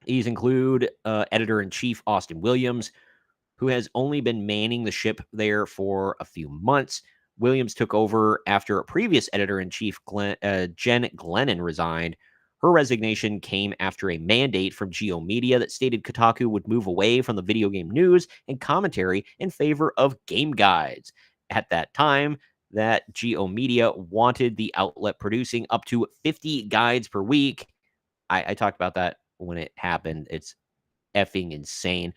These include editor-in-chief Austin Williams, who has only been manning the ship there for a few months. Williams took over after a previous editor-in-chief, Jen Glennon, resigned. Her resignation came after a mandate from Geo Media that stated Kotaku would move away from the video game news and commentary in favor of game guides. At that time, that Geo Media wanted the outlet producing up to 50 guides per week. I talked about that when it happened. It's effing insane.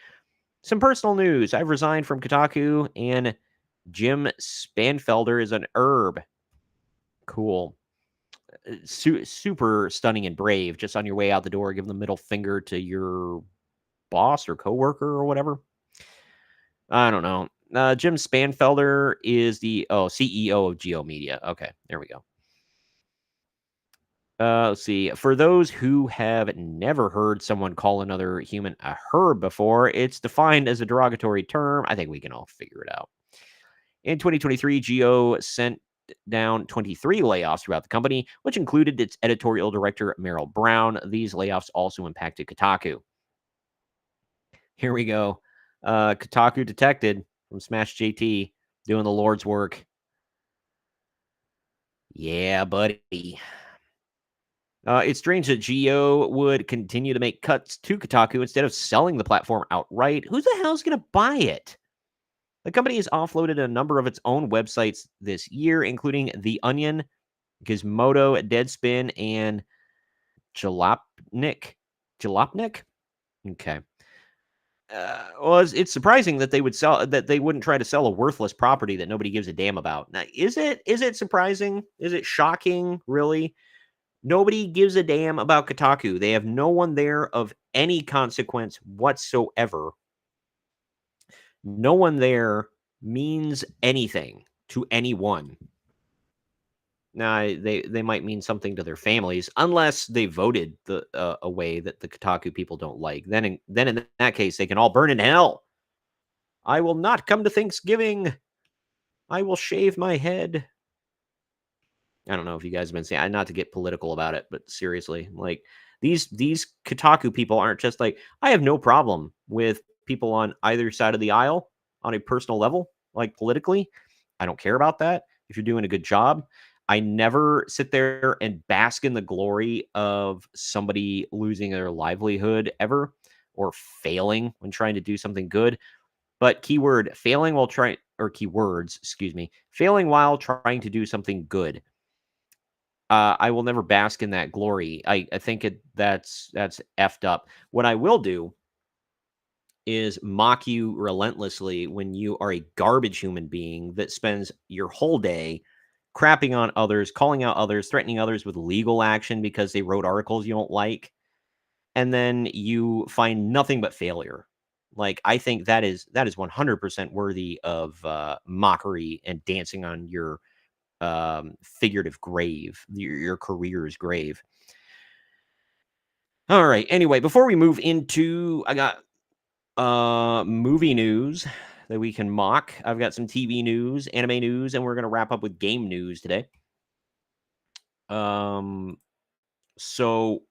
Some personal news. I've resigned from Kotaku, and Jim Spanfelder is an herb. Cool. Super stunning and brave. Just on your way out the door, give the middle finger to your boss or coworker or whatever. I don't know. Jim Spanfelder is the CEO of Geo Media. Okay, there we go. Let's see. For those who have never heard someone call another human a herb before, it's defined as a derogatory term. I think we can all figure it out. In 2023, Geo sent down 23 layoffs throughout the company, which included its editorial director, Meryl Brown. These layoffs also impacted Kotaku. Here we go. Kotaku detected from Smash JT doing the Lord's work. Yeah, buddy. It's strange that Geo would continue to make cuts to Kotaku instead of selling the platform outright. Who the hell's going to buy it? The company has offloaded a number of its own websites this year, including The Onion, Gizmodo, Deadspin, and Jalopnik. Jalopnik? Okay. Well, it's surprising that they wouldn't try to sell a worthless property that nobody gives a damn about. Now, is it surprising? Is it shocking? Really? Nobody gives a damn about Kotaku. They have no one there of any consequence whatsoever. No one there means anything to anyone. Now, they might mean something to their families, unless they voted a way that the Kotaku people don't like. Then in that case, they can all burn in hell. I will not come to Thanksgiving. I will shave my head. I don't know if you guys have been saying, not to get political about it, but seriously, like these Kotaku people aren't just like, I have no problem with people on either side of the aisle on a personal level, like politically. I don't care about that. If you're doing a good job, I never sit there and bask in the glory of somebody losing their livelihood ever or failing when trying to do something good. But keyword failing while trying, or keywords, excuse me, failing while trying to do something good. I will never bask in that glory. I think that's effed up. What I will do is mock you relentlessly when you are a garbage human being that spends your whole day crapping on others, calling out others, threatening others with legal action because they wrote articles you don't like, and then you find nothing but failure. Like, I think that is 100% worthy of mockery and dancing on your figurative grave, your career's grave. All right. Anyway, before we move into, I got movie news that we can mock. I've got some TV news, anime news, and we're gonna wrap up with game news today. So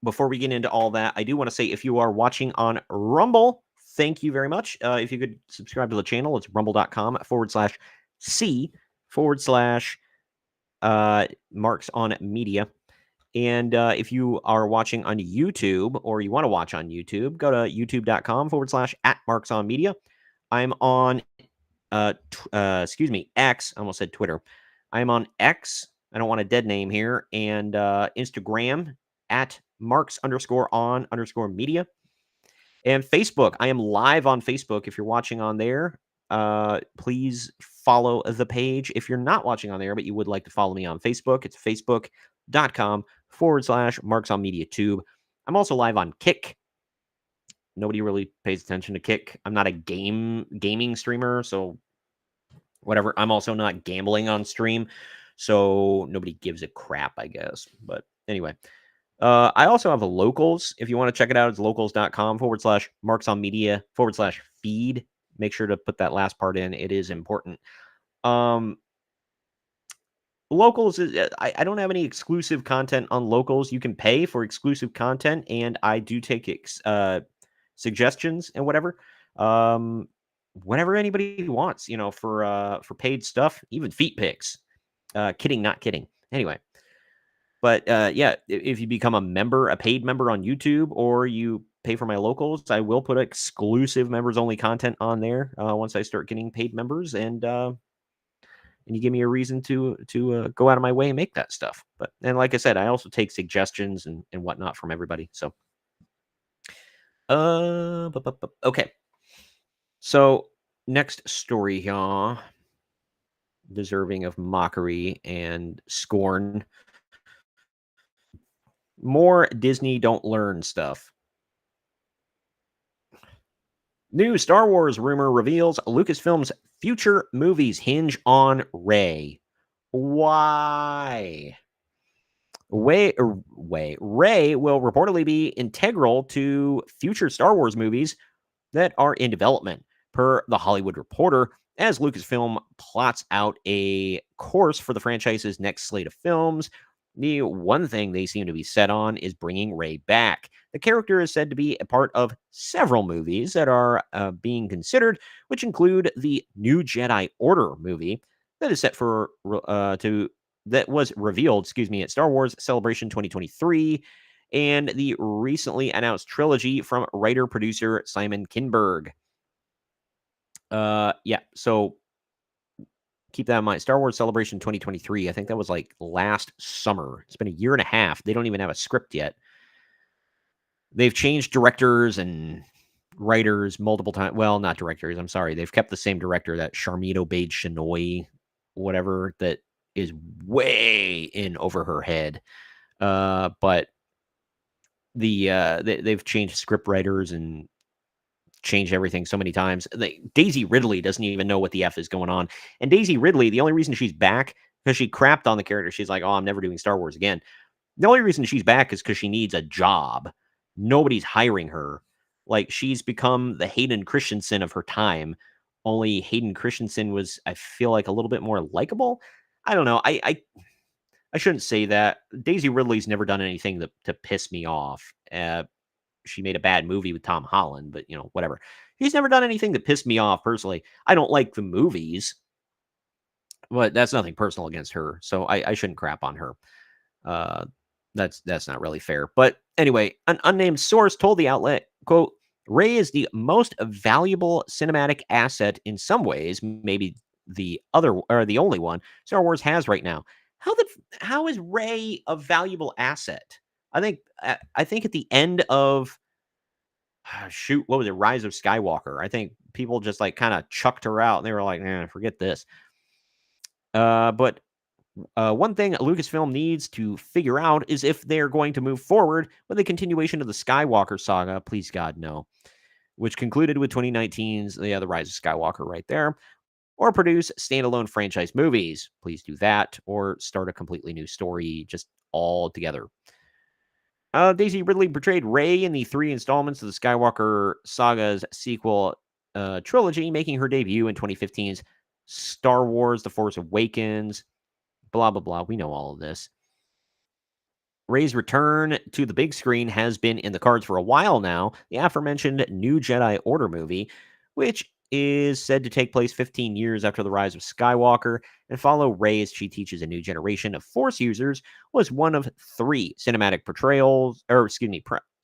before we get into all that, I do want to say if you are watching on Rumble, thank you very much. If you could subscribe to the channel, it's rumble.com/C/Marks on Media. And if you are watching on YouTube or you want to watch on YouTube, go to youtube.com/@MarksOnMedia. I'm on, X. I almost said Twitter. I'm on X. I don't want a dead name here. And Instagram @Marks_on_media. And Facebook. I am live on Facebook. If you're watching on there, please follow the page. If you're not watching on there, but you would like to follow me on Facebook, it's facebook.com/MarksOnMediaTube. I'm also live on Kick. Nobody really pays attention to Kick. I'm not a gaming streamer, so whatever. I'm also not gambling on stream, so nobody gives a crap, I guess. But anyway, I also have a locals. If you want to check it out, it's locals.com/MarksOnMedia/feed. Make sure to put that last part in. It is important. Locals is I don't have any exclusive content on locals. You can pay for exclusive content, and I do take suggestions and whatever. Whatever anybody wants, for paid stuff, even feet pics. Kidding, not kidding. Anyway, But yeah, if you become a member, a paid member on YouTube, or you pay for my locals, I will put exclusive members only content on there once I start getting paid members, and you give me a reason to go out of my way and make that stuff. But and like I said, I also take suggestions and whatnot from everybody. So okay. So next story here, deserving of mockery and scorn. More Disney don't learn stuff. New Star Wars rumor reveals Lucasfilm's future movies hinge on Rey. Why? Rey will reportedly be integral to future Star Wars movies that are in development, per The Hollywood Reporter, as Lucasfilm plots out a course for the franchise's next slate of films. The one thing they seem to be set on is bringing Rey back. The character is said to be a part of several movies that are being considered, which include the New Jedi Order movie that is set for that was revealed, at Star Wars Celebration 2023, and the recently announced trilogy from writer-producer Simon Kinberg. Yeah, so keep that in mind. Star Wars Celebration 2023, I think that was like last summer. It's been a year and a half. They don't even have a script yet. They've changed directors and writers multiple times. Well, not directors. I'm sorry. They've kept the same director, that Sharmeen Obaid-Chinoy, whatever, that is way in over her head. But they've changed script writers and changed everything so many times. Daisy Ridley doesn't even know what the F is going on. And Daisy Ridley, the only reason she's back, because she crapped on the character. She's like, oh, I'm never doing Star Wars again. The only reason she's back is because she needs a job. Nobody's hiring her. Like, she's become the Hayden Christensen of her time. Only Hayden Christensen was, I feel like, a little bit more likable. I don't know. I shouldn't say that. Daisy Ridley's never done anything to piss me off. She made a bad movie with Tom Holland, but, whatever. She's never done anything that pissed me off personally. I don't like the movies, but that's nothing personal against her, so I shouldn't crap on her. That's not really fair. But anyway, an unnamed source told the outlet, quote, Rey is the most valuable cinematic asset in some ways, maybe the only one Star Wars has right now. How is Rey a valuable asset? I think at the end of what was it, Rise of Skywalker, I think people just like kind of chucked her out and they were like, forget this. But one thing Lucasfilm needs to figure out is if they're going to move forward with a continuation of the Skywalker saga. Please God, no. Which concluded with 2019's The Rise of Skywalker right there. Or produce standalone franchise movies. Please do that. Or start a completely new story just all together. Daisy Ridley portrayed Rey in the 3 installments of the Skywalker saga's sequel trilogy, making her debut in 2015's Star Wars The Force Awakens. Blah, blah, blah. We know all of this. Rey's return to the big screen has been in the cards for a while now. The aforementioned New Jedi Order movie, which is said to take place 15 years after the rise of Skywalker and follow Rey as she teaches a new generation of Force users, was one of 3 cinematic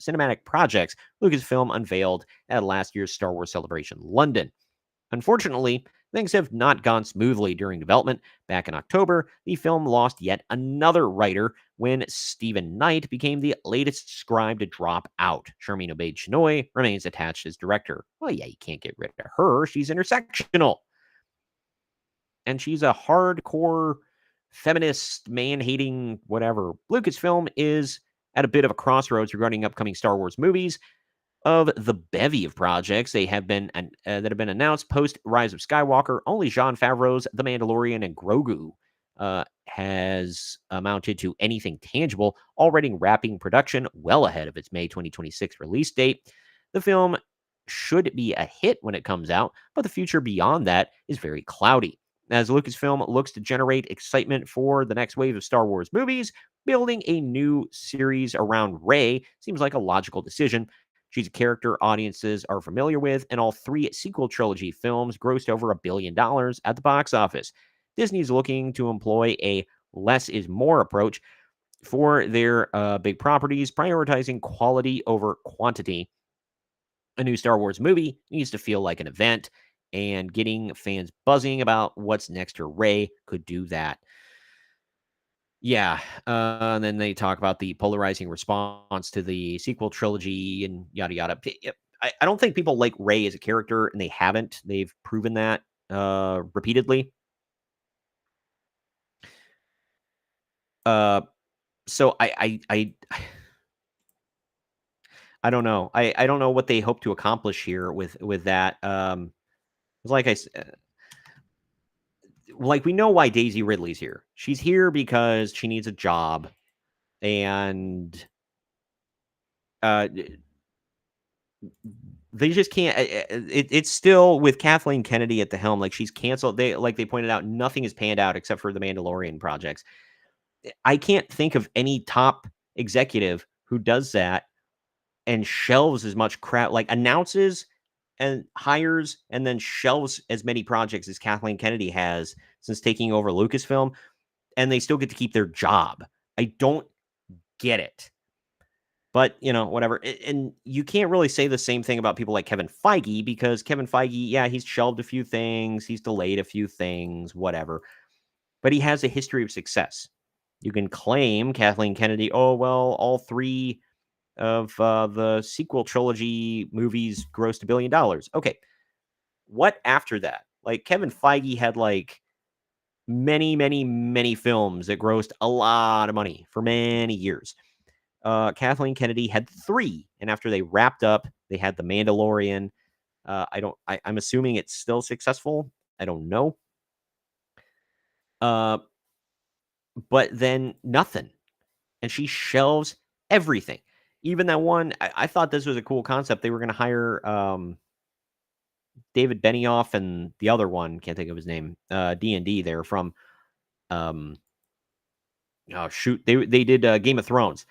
cinematic projects Lucasfilm unveiled at last year's Star Wars Celebration London. Unfortunately, things have not gone smoothly during development. Back in October, the film lost yet another writer when Stephen Knight became the latest scribe to drop out. Sharmeen Obaid-Chinoy remains attached as director. Well, yeah, you can't get rid of her. She's intersectional. And she's a hardcore feminist, man-hating, whatever. Lucasfilm is at a bit of a crossroads regarding upcoming Star Wars movies. Of the bevy of projects that have been announced post Rise of Skywalker, only Jon Favreau's The Mandalorian and Grogu has amounted to anything tangible, already wrapping production well ahead of its May 2026 release date. The film should be a hit when it comes out, but the future beyond that is very cloudy. As Lucasfilm looks to generate excitement for the next wave of Star Wars movies, building a new series around Rey seems like a logical decision. She's a character audiences are familiar with, and all 3 sequel trilogy films grossed over $1 billion at the box office. Disney's looking to employ a less is more approach, for their big properties, prioritizing quality over quantity. A new Star Wars movie needs to feel like an event, and getting fans buzzing about what's next for Rey could do that. Yeah, and then they talk about the polarizing response to the sequel trilogy and yada yada. Yep. I don't think people like Rey as a character, and they haven't. They've proven that repeatedly. Uh, so I don't know. I don't know what they hope to accomplish here with that. Like like we know why Daisy Ridley's here. She's here because she needs a job, and uh, they just can't. It's still with Kathleen Kennedy at the helm. Like she's canceled. They pointed out, nothing has panned out except for the Mandalorian projects. I can't think of any top executive who does that and shelves as much crap, like announces and hires and then shelves as many projects as Kathleen Kennedy has since taking over Lucasfilm, and they still get to keep their job. I don't get it. But, whatever. And you can't really say the same thing about people like Kevin Feige, because Kevin Feige, yeah, he's shelved a few things, he's delayed a few things, whatever. But he has a history of success. You can claim Kathleen Kennedy, oh, well, all three of the sequel trilogy movies grossed $1 billion. Okay. What after that? Like, Kevin Feige had like many, many, many films that grossed a lot of money for many years. Kathleen Kennedy had 3, and after they wrapped up, they had The Mandalorian. I'm assuming it's still successful. I don't know. But then nothing, and she shelves everything. Even that one, I thought this was a cool concept. They were going to hire David Benioff and the other one, can't think of his name, D&D there from, oh shoot, they did Game of Thrones,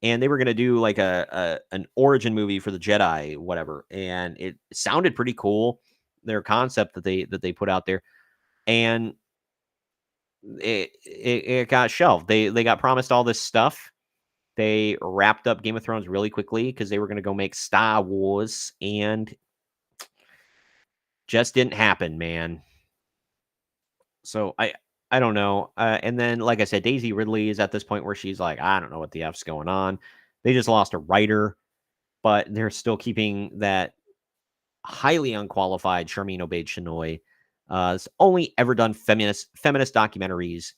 and they were going to do like an origin movie for the Jedi, whatever, and it sounded pretty cool, their concept that they put out there, and it got shelved. They got promised all this stuff. They wrapped up Game of Thrones really quickly because they were going to go make Star Wars, and just didn't happen, man. So I don't know. And then, like I said, Daisy Ridley is at this point where she's like, I don't know what the F's going on. They just lost a writer, but they're still keeping that highly unqualified Charmin Obaid-Chinoy. Has only ever done feminist documentaries,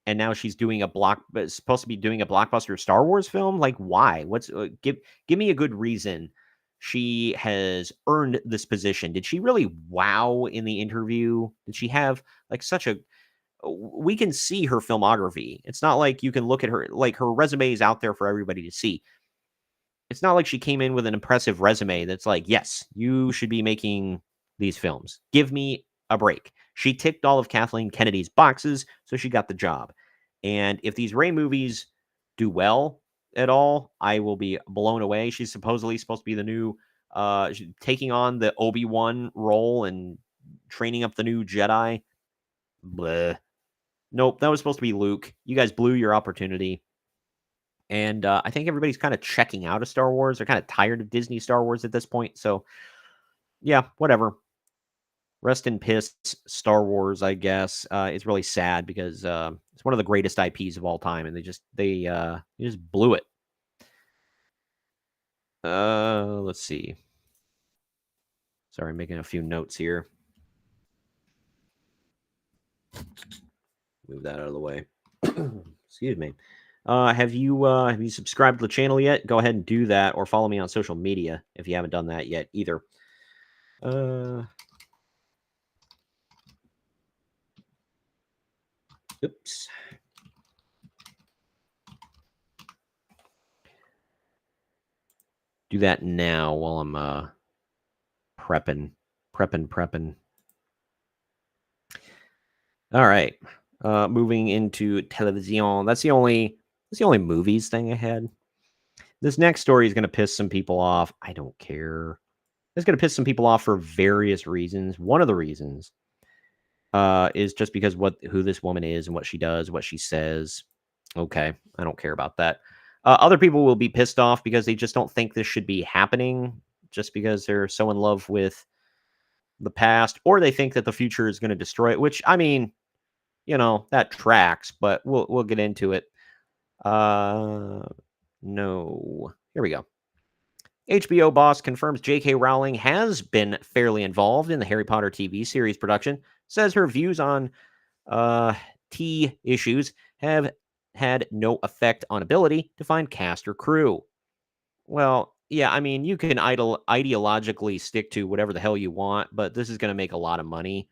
and now she's doing supposed to be doing a blockbuster Star Wars film. Like, why? What's give me a good reason she has earned this position. Did she really wow in the interview? Did she have like such a? We can see her filmography. It's not like you can look at her, like her resume is out there for everybody to see. It's not like she came in with an impressive resume that's like, yes, you should be making these films. Give me a break. She ticked all of Kathleen Kennedy's boxes, so she got the job. And if these Rey movies do well at all, I will be blown away. She's supposedly supposed to be the new, taking on the Obi-Wan role and training up the new Jedi. Bleh. Nope, that was supposed to be Luke. You guys blew your opportunity. And I think everybody's kind of checking out of Star Wars. They're kind of tired of Disney Star Wars at this point. So, yeah, whatever. Rest in piss, Star Wars, I guess. It's really sad because it's one of the greatest IPs of all time, and they just blew it. Let's see. Sorry, I'm making a few notes here. Move that out of the way. Excuse me. Have you subscribed to the channel yet? Go ahead and do that, or follow me on social media if you haven't done that yet either. Oops. Do that now while I'm prepping. All right. Moving into television. That's the only movies thing I had. This next story is going to piss some people off. I don't care. It's going to piss some people off for various reasons. One of the reasons is just because who this woman is and what she does, what she says. Okay, I don't care about that. Other people will be pissed off because they just don't think this should be happening, just because they're so in love with the past, or they think that the future is going to destroy it. Which, I mean, that tracks. But we'll get into it. Uh, no, here we go. HBO boss confirms J.K. Rowling has been fairly involved in the Harry Potter TV series production. Says her views on uh, T issues have had no effect on ability to find cast or crew. Well, yeah, I mean, you can ideologically stick to whatever the hell you want, but this is going to make a lot of money,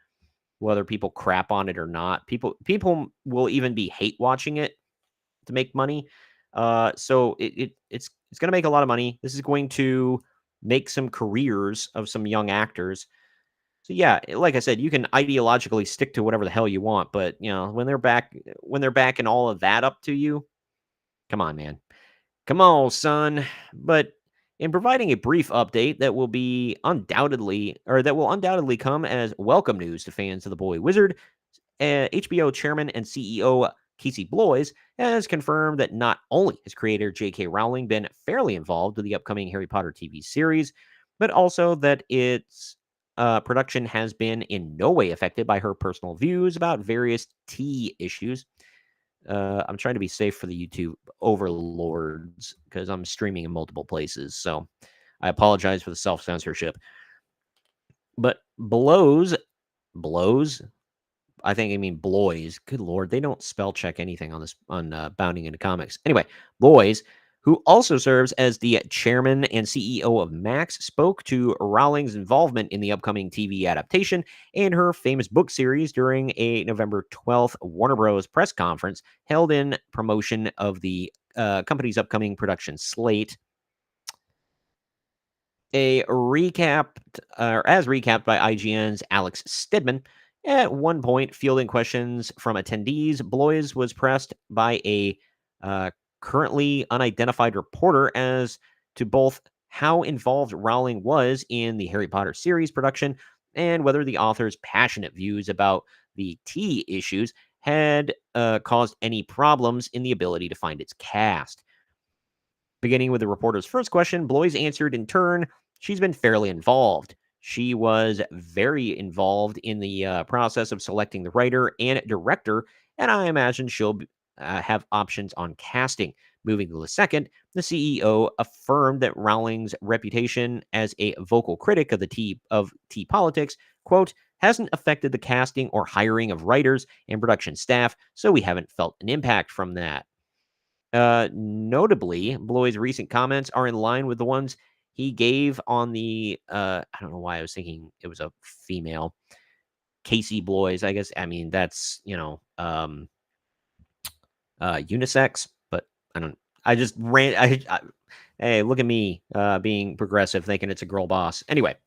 whether people crap on it or not. People will even be hate watching it to make money. So it's going to make a lot of money. This is going to make some careers of some young actors. So yeah, like I said, you can ideologically stick to whatever the hell you want, but when they're backing all of that up to you, come on, man. Come on, son. But in providing a brief update that will undoubtedly come as welcome news to fans of The Boy Wizard, HBO chairman and CEO Casey Bloys has confirmed that not only has creator J.K. Rowling been fairly involved with the upcoming Harry Potter TV series, but also that its production has been in no way affected by her personal views about various tea issues. I'm trying to be safe for the YouTube overlords because I'm streaming in multiple places. So I apologize for the self censorship. But blows. I think I mean Bloys. Good lord, they don't spell check anything on this on Bounding into Comics. Anyway, Bloys, who also serves as the chairman and CEO of Max, spoke to Rowling's involvement in the upcoming TV adaptation and her famous book series during a November 12th Warner Bros. Press conference held in promotion of the company's upcoming production slate. As recapped by IGN's Alex Stedman, at one point fielding questions from attendees, Bloys was pressed by a uh, currently unidentified reporter as to both how involved Rowling was in the Harry Potter series production and whether the author's passionate views about the T issues had caused any problems in the ability to find its cast. Beginning with the reporter's first question, Bloys answered in turn, she's been fairly involved. She was very involved in the process of selecting the writer and director, and I imagine she'll have options on casting. Moving to the second, the CEO affirmed that Rowling's reputation as a vocal critic of tea politics, quote, hasn't affected the casting or hiring of writers and production staff, so we haven't felt an impact from that. Notably, Bloy's recent comments are in line with the ones he gave on the I don't know why I was thinking it was a female. Casey Bloys, I guess. I mean, that's, unisex, but I don't I just ran hey, look at me being progressive thinking it's a girl boss. Anyway,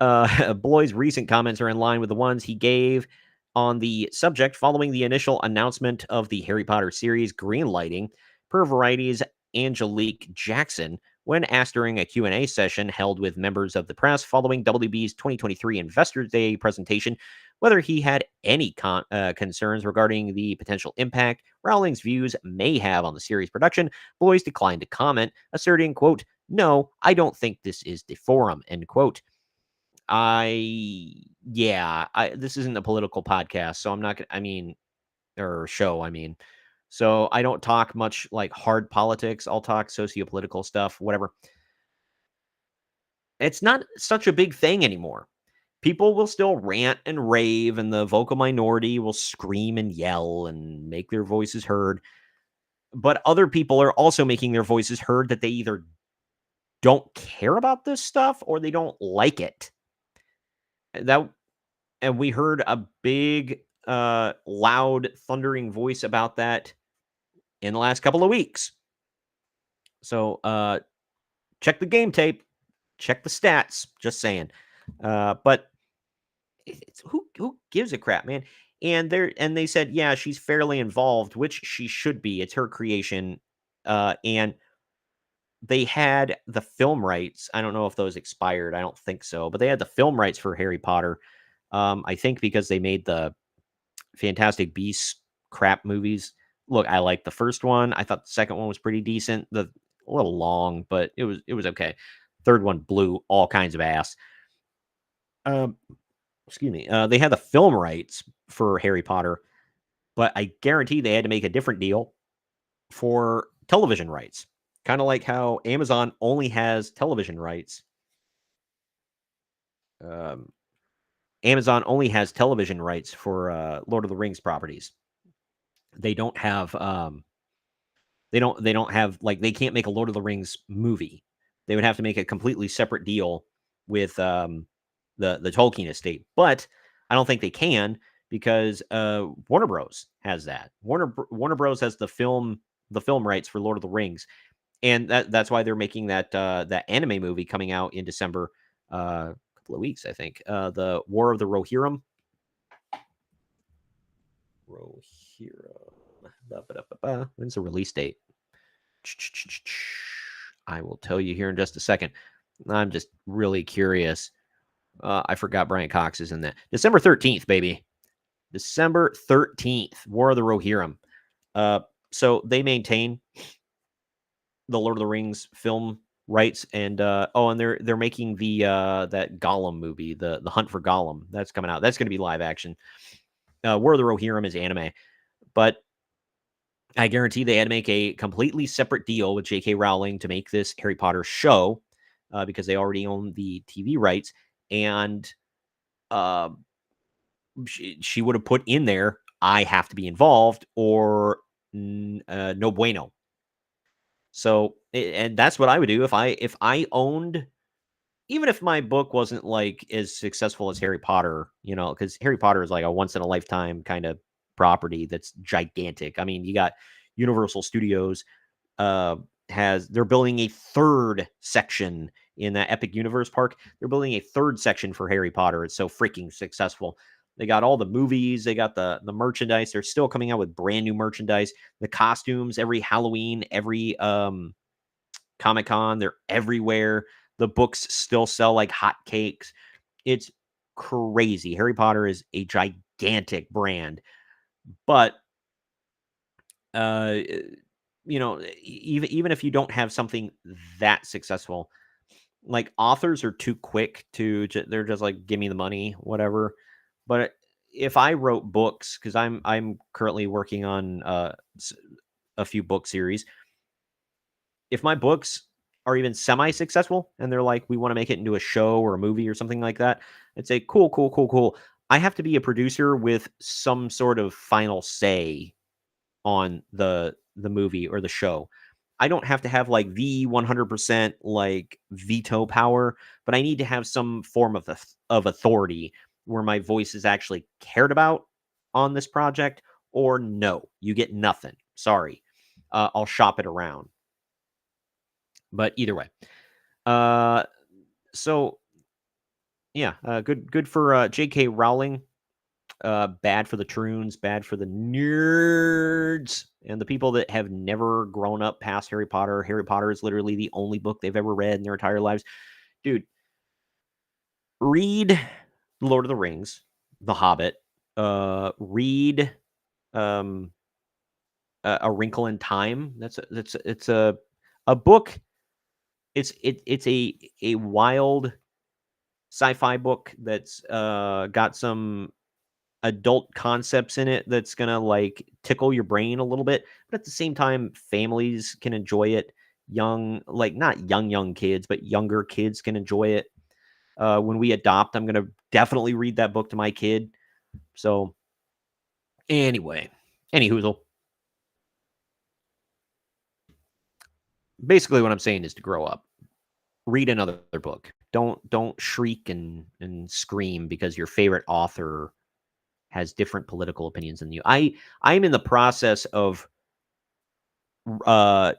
Bloy's recent comments are in line with the ones he gave on the subject following the initial announcement of the Harry Potter series greenlighting, per Variety's Angelique Jackson, when asked during a Q&A session held with members of the press following WB's 2023 Investors Day presentation, whether he had any concerns regarding the potential impact Rowling's views may have on the series production. Bloys declined to comment, asserting, quote, "No, I don't think this is the forum," end quote. This isn't a political podcast, so I'm not gonna, or show, So I don't talk much like hard politics. I'll talk sociopolitical stuff, whatever. It's not such a big thing anymore. People will still rant and rave, and the vocal minority will scream and yell and make their voices heard. But other people are also making their voices heard that they either don't care about this stuff or they don't like it. That And we heard a big, loud, thundering voice about that in the last couple of weeks. So, check the game tape, check the stats. Just saying. But who gives a crap, man? And they said, yeah, she's fairly involved, which she should be. It's her creation, and they had the film rights. I don't know if those expired. I don't think so, but they had the film rights for Harry Potter. I think because they made the Fantastic Beasts crap movies. look, I liked the first one. I thought the second one was pretty decent. A little long, but it was okay. Third one blew all kinds of ass. Um, excuse me. They had the film rights for Harry Potter, but I guarantee they had to make a different deal for television rights. Kind of like how Amazon only has television rights. Um, Amazon only has television rights for Lord of the Rings properties. They don't have they don't have like they can't make a Lord of the Rings movie. They would have to make a completely separate deal with the Tolkien estate. But I don't think they can because Warner Bros has that. Warner Bros has the film rights for Lord of the Rings, and that's why they're making that anime movie coming out in December, a couple of weeks, I think. The War of the Rohirrim. Rohirrim. When's the release date? I will tell you here in just a second. I'm just really curious. I forgot Brian Cox is in that. December 13th, baby. December 13th, War of the Rohirrim. So they maintain the Lord of the Rings film rights, and and they're making the that Gollum movie, the Hunt for Gollum. That's coming out. That's going to be live action. War of the Rohirrim is anime, but I guarantee they had to make a completely separate deal with J.K. Rowling to make this Harry Potter show because they already own the TV rights, and uh, she would have put in there, I have to be involved or no bueno. So, and that's what I would do if I owned, even if my book wasn't like as successful as Harry Potter, because Harry Potter is like a once in a lifetime kind of property that's gigantic. I mean, you got Universal Studios they're building a third section in that Epic Universe park. They're building a third section for Harry Potter. It's so freaking successful. They got all the movies, they got the merchandise. They're still coming out with brand new merchandise, the costumes every Halloween, every Comic-Con, they're everywhere. The books still sell like hotcakes. It's crazy. Harry Potter is a gigantic brand, but uh even if you don't have something that successful, like authors are too quick they're just like, give me the money, whatever. But if I wrote books, because I'm currently working on a few book series, if my books are even semi-successful and they're like, we want to make it into a show or a movie or something like that, I'd say, cool, cool, cool, cool. I have to be a producer with some sort of final say on the movie or the show. I don't have to have like the 100% like veto power, but I need to have some form of authority where my voice is actually cared about on this project, or no, you get nothing. Sorry. I'll shop it around. But either way. Uh so yeah, good for J.K. Rowling. Bad for the troons, bad for the nerds, and the people that have never grown up past Harry Potter. Harry Potter is literally the only book they've ever read in their entire lives. Dude, read Lord of the Rings, The Hobbit, read um, A Wrinkle in Time. It's a book. It's a wild sci-fi book that's got some adult concepts in it that's gonna like tickle your brain a little bit, but at the same time families can enjoy it. Not young kids, but younger kids can enjoy it. When we adopt, I'm gonna definitely read that book to my kid. So anyway, any hoozle, basically what I'm saying is to grow up, read another book. Don't shriek and scream because your favorite author has different political opinions than you. I'm in the process of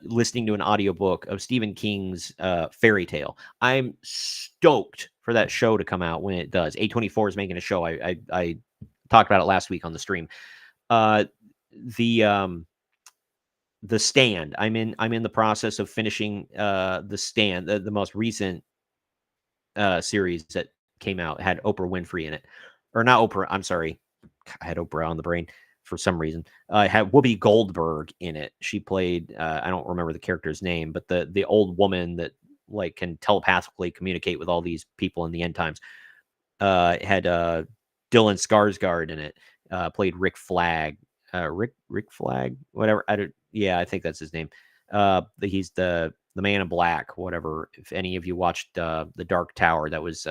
listening to an audiobook of Stephen King's Fairy Tale. I'm stoked for that show to come out when it does. A24 is making a show. I talked about it last week on the stream. Uh, the Stand. I'm in the process of finishing the Stand, the most recent series that came out. It had Oprah Winfrey in it, or not Oprah. I'm sorry, I had Oprah on the brain. for some reason. It had Whoopi Goldberg in it. She played I don't remember the character's name, but the old woman that like can telepathically communicate with all these people in the end times. It had Dylan Skarsgård in it. Played Rick Flag. Rick Flag, whatever. I think that's his name. He's the man in black, whatever. If any of you watched The Dark Tower, that was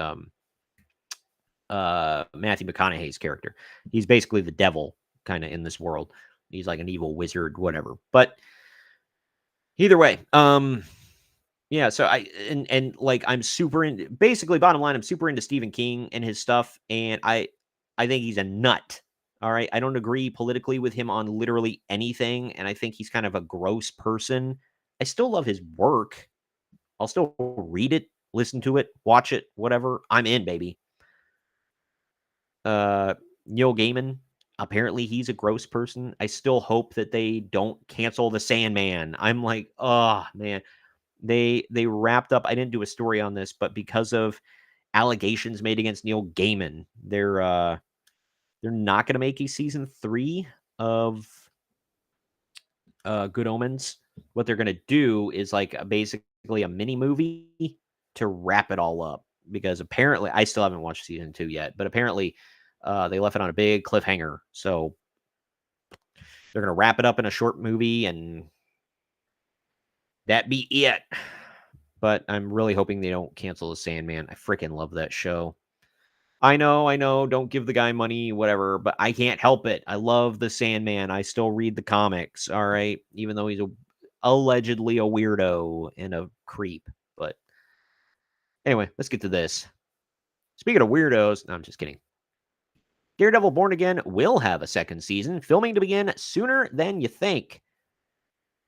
Matthew McConaughey's character. He's basically the devil kind of in this world. He's like an evil wizard, whatever. But either way, yeah, so and like I'm super into, basically bottom line, I'm super into Stephen King and his stuff, and I think he's a nut. All right. I don't agree politically with him on literally anything, and I think he's kind of a gross person. I still love his work. I'll still read it, listen to it, watch it, whatever. I'm in, baby. Neil Gaiman, apparently he's a gross person. I still hope that they don't cancel The Sandman. I'm like, oh man. They wrapped up. I didn't do a story on this, but because of allegations made against Neil Gaiman, they're not going to make a season 3 of Good Omens. What they're going to do is like basically a mini movie to wrap it all up, because apparently I still haven't watched season 2 yet, but apparently they left it on a big cliffhanger. So they're going to wrap it up in a short movie and that be it. But I'm really hoping they don't cancel The Sandman. I freaking love that show. I know, don't give the guy money, whatever, but I can't help it. I love The Sandman. I still read the comics, all right? Even though he's allegedly a weirdo and a creep. But anyway, let's get to this. Speaking of weirdos, no, I'm just kidding. Daredevil Born Again will have a second season, filming to begin sooner than you think.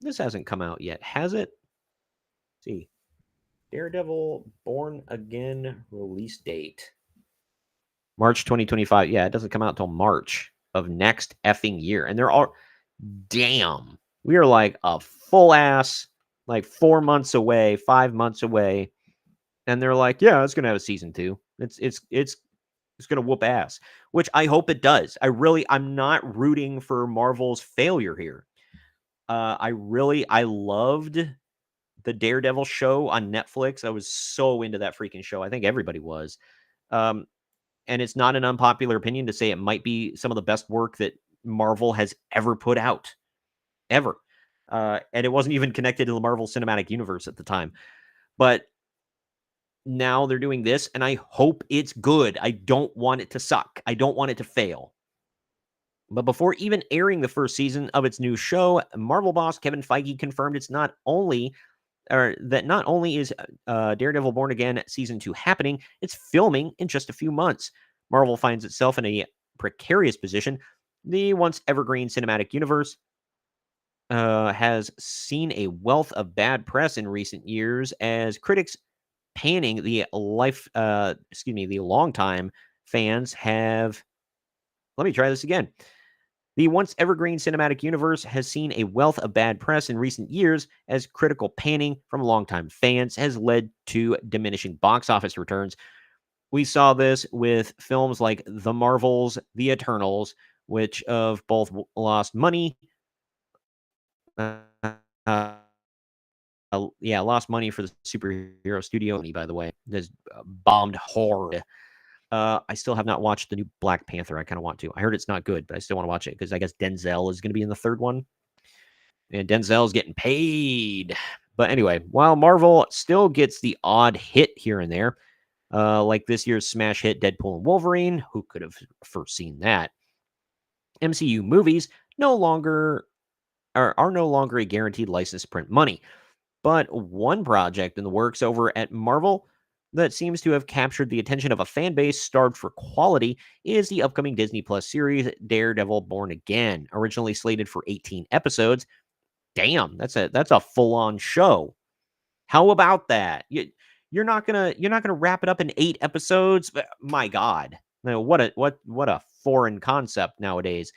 This hasn't come out yet, has it? Let's see. Daredevil Born Again release date. March 2025. Yeah, it doesn't come out until March of next effing year. And they're all, damn, we are like a full ass, like 4 months away, 5 months away. And they're like, yeah, it's going to have a season 2. It's going to whoop ass, which I hope it does. I'm not rooting for Marvel's failure here. I loved the Daredevil show on Netflix. I was so into that freaking show. I think everybody was. And it's not an unpopular opinion to say it might be some of the best work that Marvel has ever put out. Ever. And it wasn't even connected to the Marvel Cinematic Universe at the time. But now they're doing this, and I hope it's good. I don't want it to suck. I don't want it to fail. But before even airing the first season of its new show, Marvel boss Kevin Feige confirmed not only is Daredevil Born Again Season 2 happening, it's filming in just a few months. Marvel finds itself in a precarious position. The once evergreen cinematic universe has seen a wealth of bad press in recent years as critics panning the longtime fans have... Let me try this again. The once evergreen cinematic universe has seen a wealth of bad press in recent years as critical panning from longtime fans has led to diminishing box office returns. We saw this with films like The Marvels, The Eternals, which of both lost money. Lost money for the superhero studio, by the way. This bombed hard. I still have not watched the new Black Panther. I kind of want to. I heard it's not good, but I still want to watch it because I guess Denzel is going to be in the third one. And Denzel's getting paid. But anyway, while Marvel still gets the odd hit here and there, like this year's smash hit Deadpool and Wolverine, who could have foreseen that? MCU movies are no longer a guaranteed license to print money. But one project in the works over at Marvel that seems to have captured the attention of a fan base starved for quality is the upcoming Disney Plus series Daredevil Born Again, originally slated for 18 episodes. Damn, that's a full-on show. How about that? You're not gonna wrap it up in 8 episodes? My God, what a foreign concept nowadays.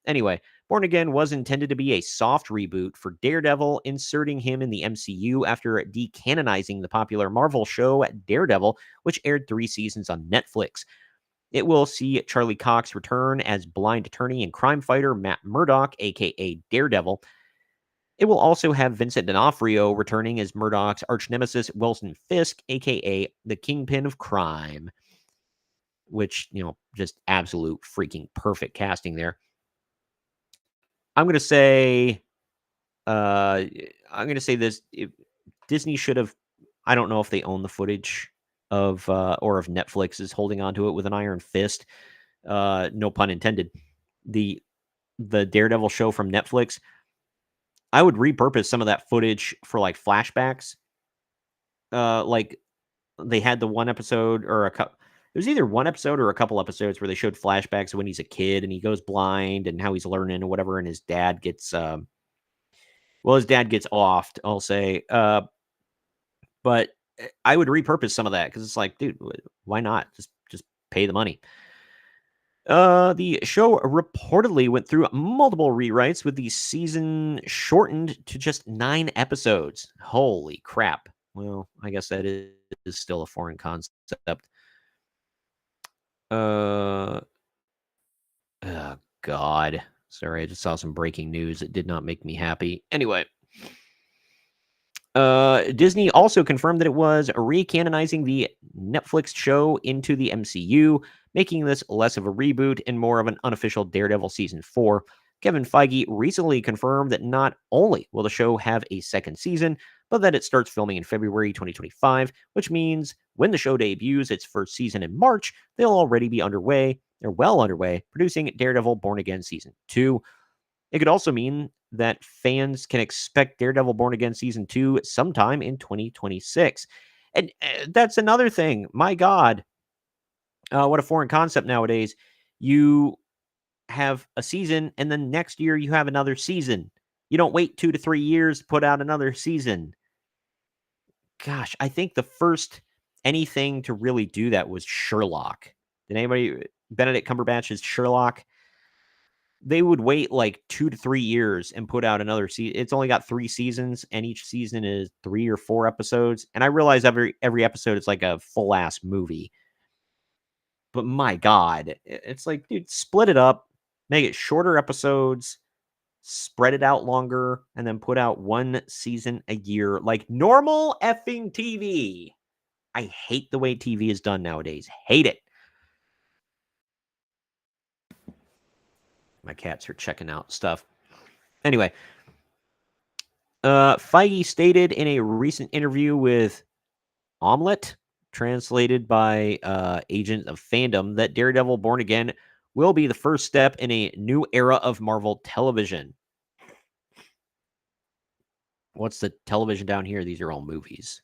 Anyway, Born Again was intended to be a soft reboot for Daredevil, inserting him in the MCU after decanonizing the popular Marvel show Daredevil, which aired 3 seasons on Netflix. It will see Charlie Cox return as blind attorney and crime fighter Matt Murdock, aka Daredevil. It will also have Vincent D'Onofrio returning as Murdoch's arch nemesis Wilson Fisk, aka the Kingpin of Crime, which, just absolute freaking perfect casting there. I'm gonna say, this: Disney should have. I don't know if they own the footage of, or if Netflix is holding onto it with an iron fist. No pun intended. The Daredevil show from Netflix. I would repurpose some of that footage for like flashbacks. Like they had the one episode or a couple. It was either one episode or a couple episodes where they showed flashbacks when he's a kid and he goes blind and how he's learning or whatever, and his dad gets offed, I'll say. But I would repurpose some of that because it's like, dude, why not? Just pay the money. The show reportedly went through multiple rewrites with the season shortened to just 9 episodes. Holy crap. Well, I guess that is still a foreign concept. Oh, God. Sorry, I just saw some breaking news. It did not make me happy. Anyway. Disney also confirmed that it was recanonizing the Netflix show into the MCU, making this less of a reboot and more of an unofficial Daredevil Season 4. Kevin Feige recently confirmed that not only will the show have a second season, but that it starts filming in February 2025, which means when the show debuts its first season in March, they'll already be underway, they're well underway, producing Daredevil Born Again Season 2. It could also mean that fans can expect Daredevil Born Again Season 2 sometime in 2026. And that's another thing. My God, what a foreign concept nowadays. You have a season, and then next year you have another season. You don't wait 2 to 3 years to put out another season. Gosh, I think the first anything to really do that was Sherlock. Did anybody, Benedict Cumberbatch's Sherlock? They would wait like 2 to 3 years and put out another season. It's only got 3 seasons, and each season is 3 or 4 episodes. And I realize every episode is like a full ass movie. But my God, it's like, dude, split it up, make it shorter episodes, spread it out longer, and then put out one season a year like normal effing TV. I hate the way TV is done nowadays. Hate it. My cats are checking out stuff. Anyway, Feige stated in a recent interview with Omelette, translated by Agent of Fandom, that Daredevil Born Again will be the first step in a new era of Marvel television. What's the television down here? These are all movies.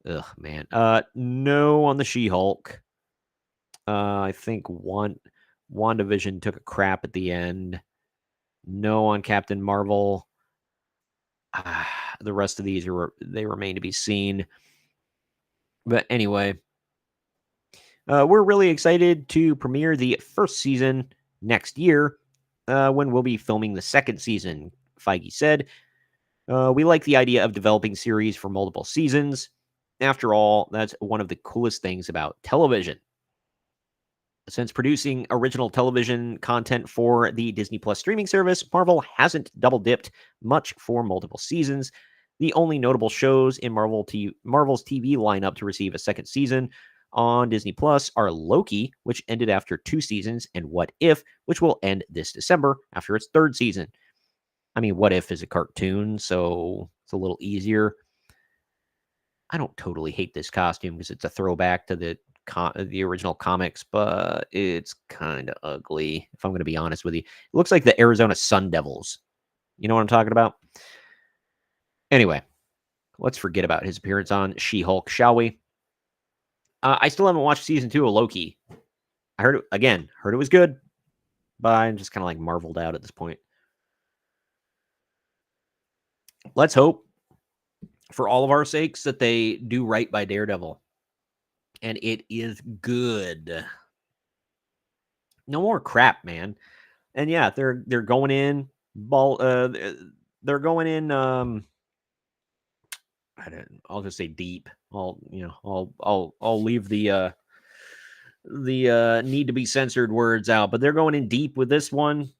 Ugh, man. No on the She-Hulk. I think WandaVision took a crap at the end. No on Captain Marvel. The rest of these they remain to be seen. But anyway, we're really excited to premiere the first season next year, when we'll be filming the second season, Feige said. We like the idea of developing series for multiple seasons. After all, that's one of the coolest things about television. Since producing original television content for the Disney Plus streaming service, Marvel hasn't double-dipped much for multiple seasons. The only notable shows in Marvel's TV lineup to receive a second season on Disney Plus are Loki, which ended after 2 seasons, and What If, which will end this December after its 3rd season. I mean, What If is a cartoon, so it's a little easier. I don't totally hate this costume because it's a throwback to the original comics, but it's kind of ugly, if I'm going to be honest with you. It looks like the Arizona Sun Devils. You know what I'm talking about? Anyway, let's forget about his appearance on She-Hulk, shall we? I still haven't watched season 2 of Loki. I heard it was good, but I'm just kind of like marveled out at this point. Let's hope, for all of our sakes, that they do right by Daredevil. And it is good. No more crap, man. And yeah, they're going in they're going in I'll just say deep. I'll leave the the need to be censored words out, but they're going in deep with this one.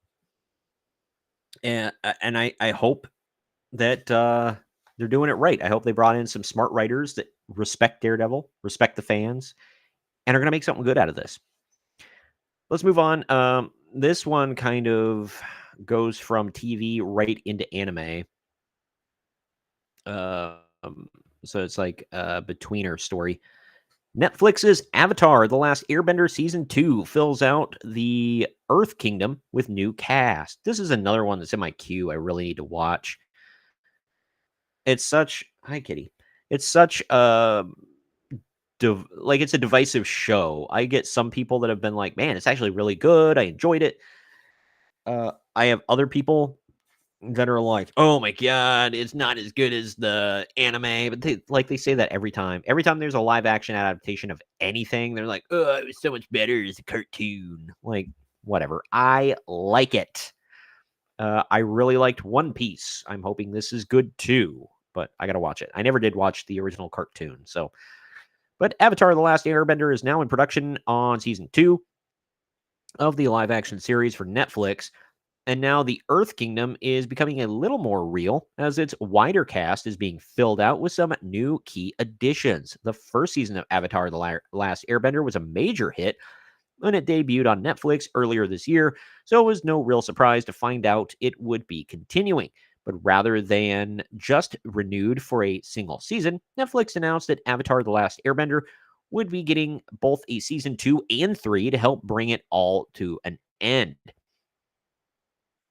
And I hope that they're doing it right. I hope they brought in some smart writers that respect Daredevil, respect the fans, and are going to make something good out of this. Let's move on. This one kind of goes from TV right into anime. So it's like a betweener story. Netflix's Avatar: The Last Airbender Season 2 fills out the Earth Kingdom with new cast. This is another one that's in my queue I really need to watch. It's such... Hi, kitty. It's such a... like, it's a divisive show. I get some people that have been like, man, it's actually really good. I enjoyed it. I have other people that are like, oh my god, it's not as good as the anime. But they say that every time. Every time there's a live action adaptation of anything, they're like, oh, it was so much better as a cartoon. Like, whatever. I like it. I really liked One Piece. I'm hoping this is good too, but I gotta watch it. I never did watch the original cartoon, so. But Avatar: The Last Airbender is now in production on season 2 of the live action series for Netflix. And now the Earth Kingdom is becoming a little more real as its wider cast is being filled out with some new key additions. The first season of Avatar: The Last Airbender was a major hit when it debuted on Netflix earlier this year, so it was no real surprise to find out it would be continuing. But rather than just renewed for a single season, Netflix announced that Avatar: The Last Airbender would be getting both a season 2 and 3 to help bring it all to an end.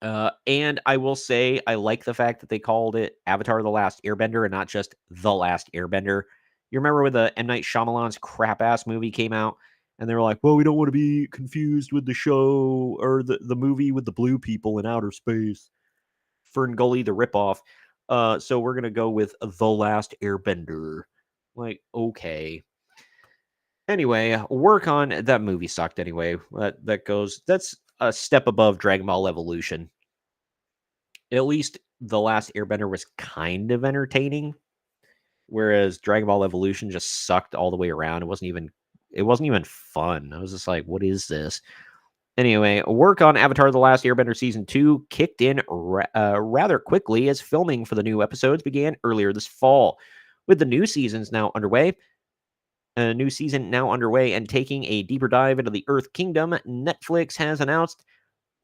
And I will say I like the fact that they called it Avatar: The Last Airbender and not just The Last Airbender. You remember when the M. Night Shyamalan's crap-ass movie came out, and they were like, well, we don't want to be confused with the show or the movie with the blue people in outer space. Ferngully the ripoff. So we're going to go with The Last Airbender. Like, okay. Anyway, work on... That movie sucked anyway. That's a step above Dragon Ball Evolution. At least The Last Airbender was kind of entertaining, whereas Dragon Ball Evolution just sucked all the way around. It wasn't even fun. I was just like, what is this? Anyway, work on Avatar: The Last Airbender Season 2 kicked in rather quickly as filming for the new episodes began earlier this fall. With the new season now underway and taking a deeper dive into the Earth Kingdom, Netflix has announced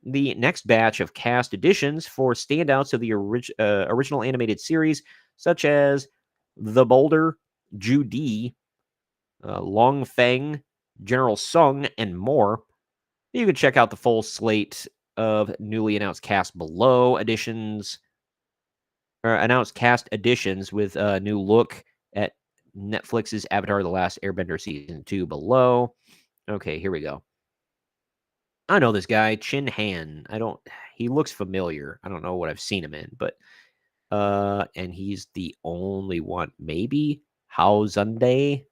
the next batch of cast additions for standouts of the original animated series, such as The Boulder, Judy, Long Feng, General Sung, and more. You can check out the full slate of newly announced cast below. Announced cast additions with a new look at Netflix's Avatar: The Last Airbender Season 2 below. Okay, here we go. I know this guy, Chin Han. He looks familiar. I don't know what I've seen him in, but and he's the only one. Maybe Hao Zunde.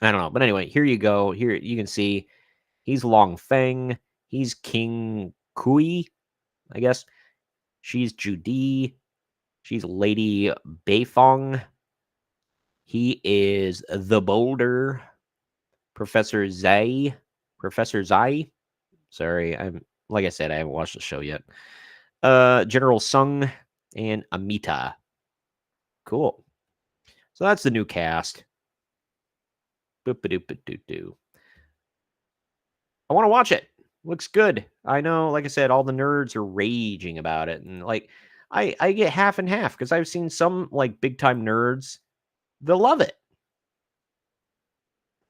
I don't know. But anyway, here you go. Here you can see he's Long Feng. He's King Kui, I guess. She's Judy. She's Lady Beifong. He is the Boulder. Professor Zai. Sorry, like I said, I haven't watched the show yet. General Sung and Amita. Cool. So that's the new cast. Boop-a-doop-a-doo-doo. I want to watch it. Looks good. I know, like I said, all the nerds are raging about it. And like I get half and half because I've seen some like big time nerds, they'll love it.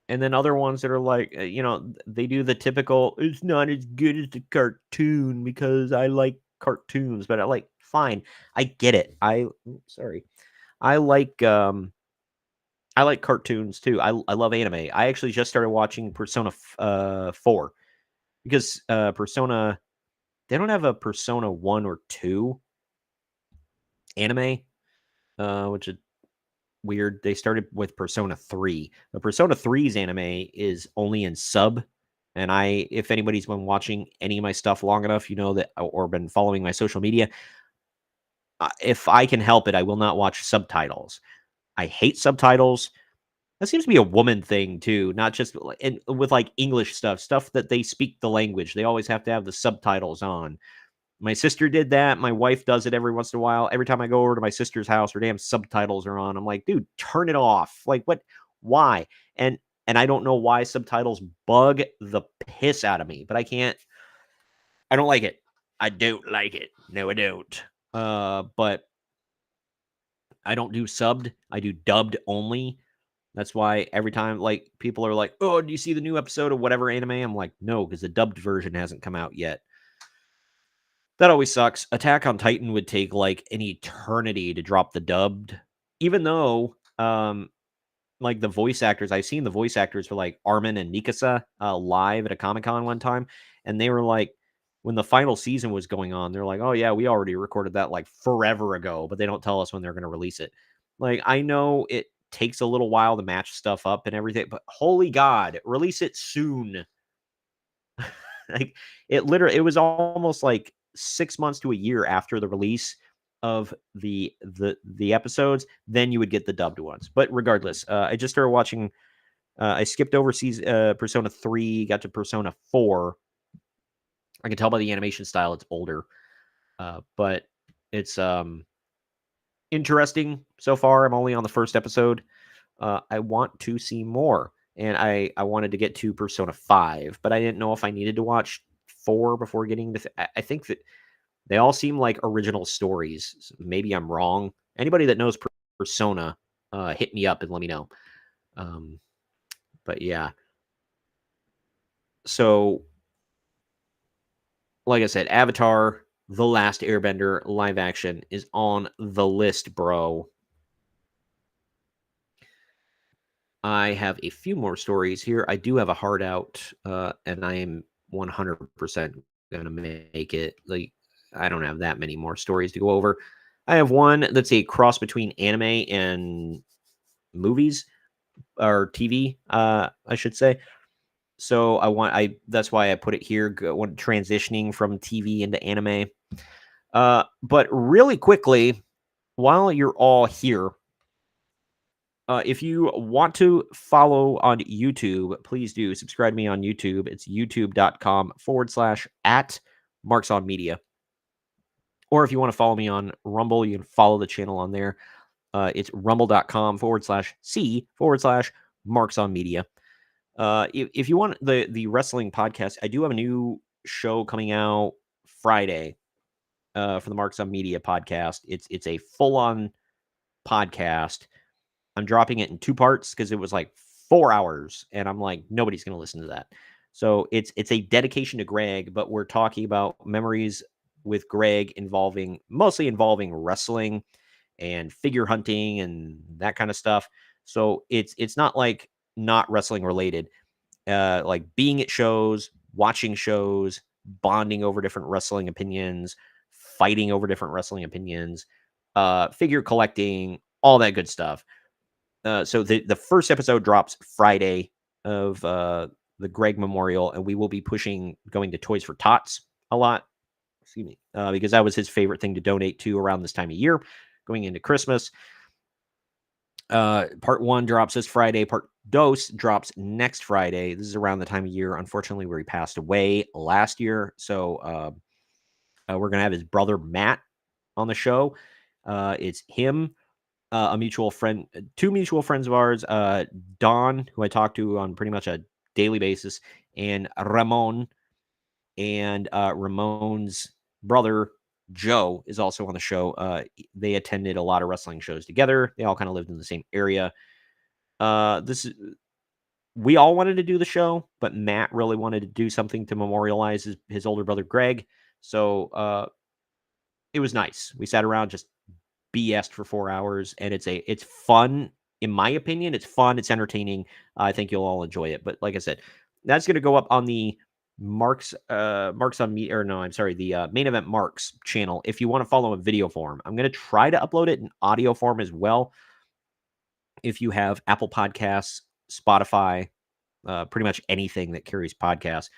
And then other ones that are like, they do the typical, it's not as good as the cartoon because I like cartoons, but I like, fine. I get it. I like cartoons too. I love anime. I actually just started watching Persona 4 because Persona, they don't have a Persona 1 or 2 anime, which is weird. They started with Persona 3. The Persona 3's anime is only in sub. And if anybody's been watching any of my stuff long enough, you know that, or been following my social media, if I can help it, I will not watch subtitles. I hate subtitles. That seems to be a woman thing too, not just and with like English stuff that they speak the language. They always have to have the subtitles on. My sister did that. My wife does it every once in a while. Every time I go over to my sister's house, her damn subtitles are on. I'm like, dude, turn it off. Like, what? Why? And and I don't know why subtitles bug the piss out of me, but I can't. I don't like it. I don't like it. No, I don't. But I don't do subbed. I do dubbed only. That's why every time like people are like, "Oh, do you see the new episode of whatever anime?" I'm like, "No, because the dubbed version hasn't come out yet." That always sucks. Attack on Titan would take like an eternity to drop the dubbed, even though like the voice actors, I've seen the voice actors for like Armin and Mikasa live at a Comic Con one time, and they were like, when the final season was going on, they're like, "Oh yeah, we already recorded that like forever ago," but they don't tell us when they're going to release it. Like I know it takes a little while to match stuff up and everything, but holy God, release it soon. Like it was almost like 6 months to a year after the release of the episodes, then you would get the dubbed ones. But regardless, I just started watching. I skipped over season Persona 3, got to Persona 4. I can tell by the animation style it's older, but it's interesting so far. I'm only on the first episode. I want to see more, and I wanted to get to Persona 5, but I didn't know if I needed to watch 4 before getting to. I think that they all seem like original stories. So maybe I'm wrong. Anybody that knows Persona, hit me up and let me know. Um, but yeah, so like I said, Avatar: The Last Airbender live action is on the list, bro. I have a few more stories here. I do have a heart out, and I am 100% gonna make it. Like, I don't have that many more stories to go over. I have one that's a cross between anime and movies or TV, I should say. So I that's why I put it here. When transitioning from TV into anime. But really quickly, while you're all here, if you want to follow on YouTube, please do subscribe to me on YouTube. It's youtube.com/ at Marks on Media. Or if you want to follow me on Rumble, you can follow the channel on there. It's rumble.com/C/ Marks on Media. If you want the wrestling podcast, I do have a new show coming out Friday for the Marks on Media podcast. It's a full on podcast. I'm dropping it in 2 parts because it was like 4 hours, and I'm like, nobody's gonna listen to that. So it's a dedication to Greg, but we're talking about memories with Greg mostly involving wrestling and figure hunting and that kind of stuff. So it's not like not wrestling related. Like being at shows, watching shows, bonding over different wrestling opinions, fighting over different wrestling opinions, figure collecting, all that good stuff. So the first episode drops Friday of the Greg Memorial, and we will be going to Toys for Tots a lot. Excuse me, because that was his favorite thing to donate to around this time of year, going into Christmas. Part 1 drops this Friday. Part Dos drops next Friday. This is around the time of year, unfortunately, where he passed away last year. So we're gonna have his brother Matt on the show. It's him, a mutual friend, 2 mutual friends of ours, Don, who I talk to on pretty much a daily basis, and Ramon. And Ramon's brother Joe is also on the show. They attended a lot of wrestling shows together. They all kind of lived in the same area. We all wanted to do the show, but Matt really wanted to do something to memorialize his older brother Greg. So it was nice. We sat around, just BS'd for 4 hours, and it's fun. In my opinion, it's fun. It's entertaining. I think you'll all enjoy it. But like I said, that's going to go up on the Marks on me, or no, I'm sorry, the Main Event Marks channel. If you want to follow in video form, I'm going to try to upload it in audio form as well. If you have Apple Podcasts, Spotify, pretty much anything that carries podcasts,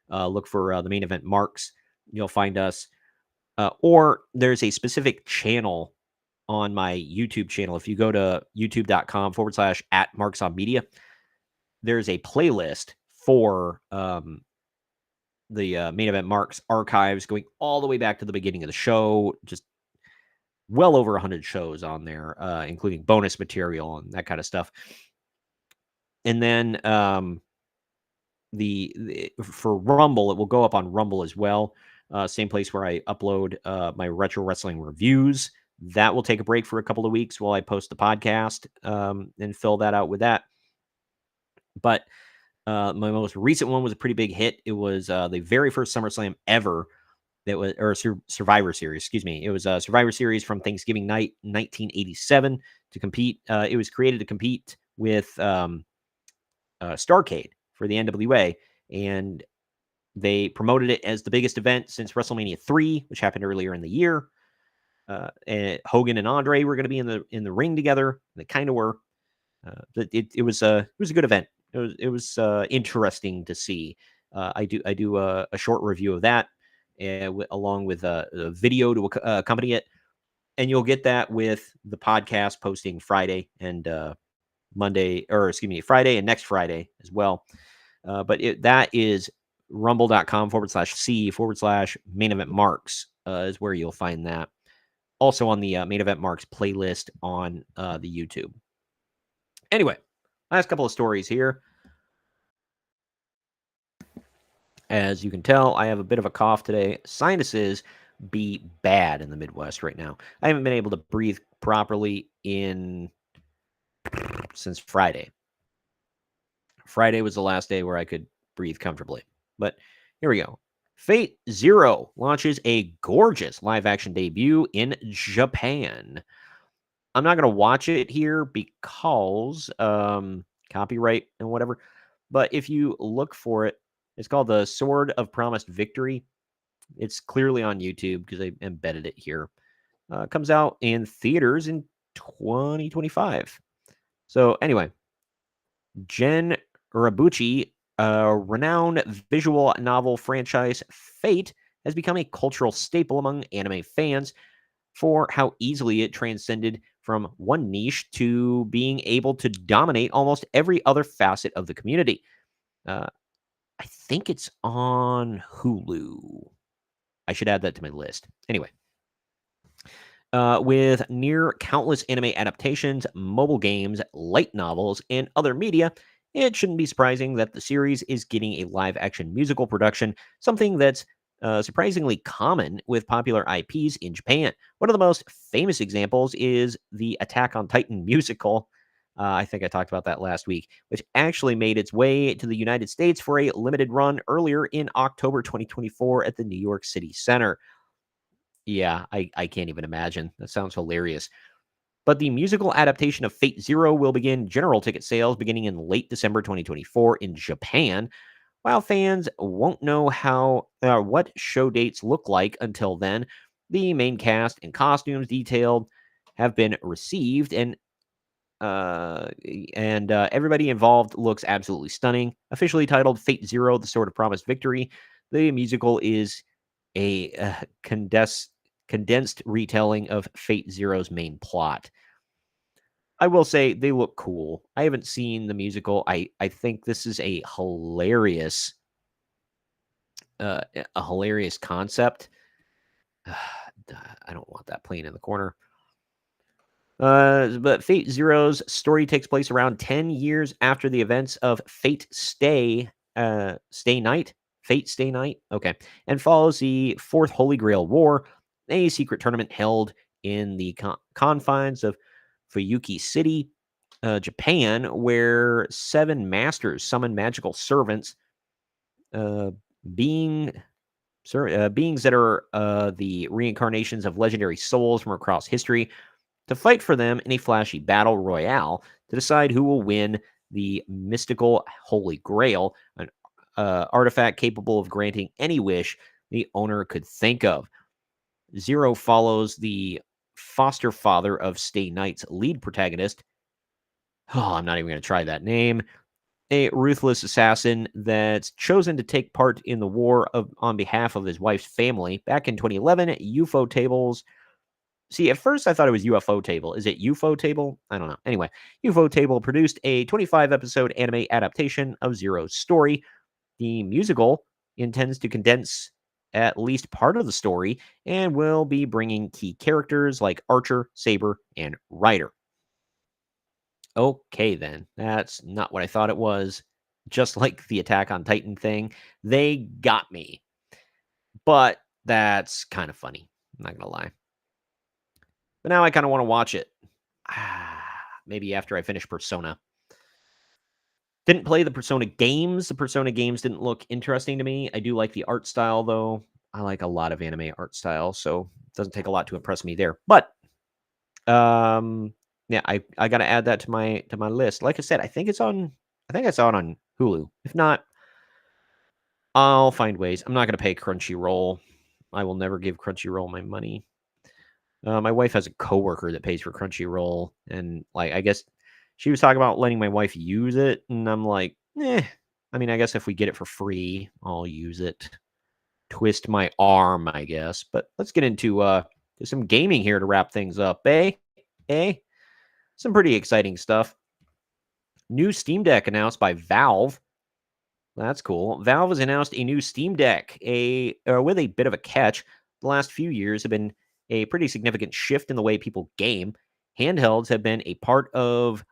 look for the Main Event Marks. You'll find us. Or there's a specific channel on my YouTube channel. If you go to youtube.com/@marksonmedia, there's a playlist for the main event Marks archives going all the way back to the beginning of the show. Just well over 100 shows on there, including bonus material and that kind of stuff. And then for Rumble, it will go up on Rumble as well. Same place where I upload my retro wrestling reviews. That will take a break for a couple of weeks while I post the podcast and fill that out with that. But my most recent one was a pretty big hit. It was the very first SummerSlam ever. That was, or Survivor Series, excuse me. It was a Survivor Series from Thanksgiving night, 1987, to compete. It was created to compete with Starrcade for the NWA, and they promoted it as the biggest event since WrestleMania 3, which happened earlier in the year. And Hogan and Andre were going to be in the ring together. They kind of were. It was a good event. It was interesting to see. I do a short review of that, along with a video to accompany it, and you'll get that with the podcast posting Friday and Friday and next Friday as well. But that is rumble.com/C/main event marks is where you'll find that. Also on the main event marks playlist on the YouTube. Anyway, last couple of stories here. As you can tell, I have a bit of a cough today. Sinuses be bad in the Midwest right now. I haven't been able to breathe properly since Friday. Friday was the last day where I could breathe comfortably. But here we go. Fate Zero launches a gorgeous live-action debut in Japan. I'm not going to watch it here because copyright and whatever. But if you look for it, it's called The Sword of Promised Victory. It's clearly on YouTube because I embedded it here. Comes out in theaters in 2025. So anyway, Gen Urabuchi, a renowned visual novel franchise, Fate, has become a cultural staple among anime fans for how easily it transcended from one niche to being able to dominate almost every other facet of the community. I think it's on Hulu. I should add that to my list. Anyway, with near countless anime adaptations, mobile games, light novels, and other media, it shouldn't be surprising that the series is getting a live-action musical production, something that's surprisingly common with popular IPs in Japan. One of the most famous examples is the Attack on Titan musical. I think I talked about that last week, which actually made its way to the United States for a limited run earlier in October 2024 at the New York City Center. Yeah, I can't even imagine. That sounds hilarious. But the musical adaptation of Fate Zero will begin general ticket sales beginning in late December 2024 in Japan. While fans won't know what show dates look like until then, the main cast and costumes detailed have been received, and everybody involved looks absolutely stunning. Officially titled Fate Zero: The Sword of Promised Victory, the musical is a condensed retelling of Fate Zero's main plot. I will say they look cool. I haven't seen the musical. I think this is a hilarious concept. I don't want that playing in the corner. But Fate Zero's story takes place around 10 years after the events of Fate Stay Night. Fate Stay Night? Okay. And follows the Fourth Holy Grail War, a secret tournament held in the confines of Fuyuki City, Japan, where 7 masters summon magical servants, beings that are the reincarnations of legendary souls from across history, to fight for them in a flashy battle royale to decide who will win the mystical Holy Grail, an artifact capable of granting any wish the owner could think of. Zero follows the foster father of Stay Night's lead protagonist. Oh, I'm not even going to try that name. A ruthless assassin that's chosen to take part in the war on behalf of his wife's family. Back in 2011, UFO tables See, at first I thought it was UFO Table. Is it UFO Table? I don't know. Anyway, UFO Table produced a 25 episode anime adaptation of Zero's story. The musical intends to condense at least part of the story and will be bringing key characters like Archer, Saber, and Ryder. Okay, then. That's not what I thought it was. Just like the Attack on Titan thing, they got me. But that's kind of funny. I'm not going to lie. But now I kind of want to watch it. Maybe after I finish Persona. Didn't play the Persona games. The Persona games didn't look interesting to me. I do like the art style, though. I like a lot of anime art style, so it doesn't take a lot to impress me there. But yeah, I gotta add that to my list. Like I said, I think I saw it on Hulu. If not, I'll find ways. I'm not gonna pay Crunchyroll. I will never give Crunchyroll my money. My wife has a coworker that pays for Crunchyroll, and like I guess she was talking about letting my wife use it, and I'm like, eh. I mean, I guess if we get it for free, I'll use it. Twist my arm, I guess. But let's get into some gaming here to wrap things up, eh? Eh? Some pretty exciting stuff. New Steam Deck announced by Valve. That's cool. Valve has announced a new Steam Deck, with a bit of a catch. The last few years have been a pretty significant shift in the way people game. Handhelds have been a part of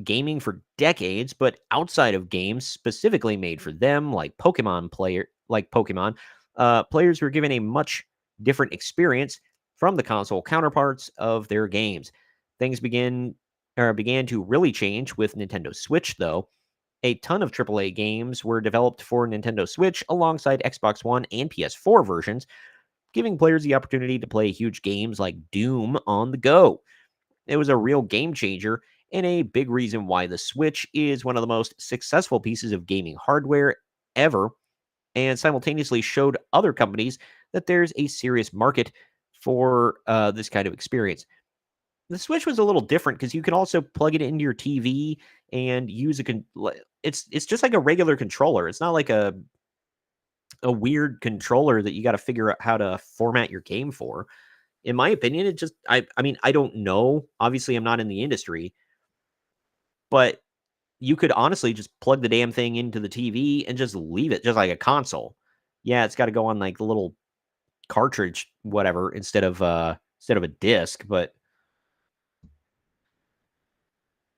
gaming for decades, but outside of games specifically made for them, like Pokemon, players were given a much different experience from the console counterparts of their games. Things began to really change with Nintendo Switch, though. A ton of AAA games were developed for Nintendo Switch alongside Xbox One and PS4 versions, giving players the opportunity to play huge games like Doom on the go. It was a real game changer and a big reason why the Switch is one of the most successful pieces of gaming hardware ever, and simultaneously showed other companies that there's a serious market for this kind of experience. The Switch was a little different because you can also plug it into your TV and use it's just like a regular controller. It's not like a weird controller that you got to figure out how to format your game for. In my opinion, it just I mean, I don't know. Obviously, I'm not in the industry, but you could honestly just plug the damn thing into the TV and just leave it just like a console. Yeah, it's got to go on like the little cartridge whatever instead of a disc, but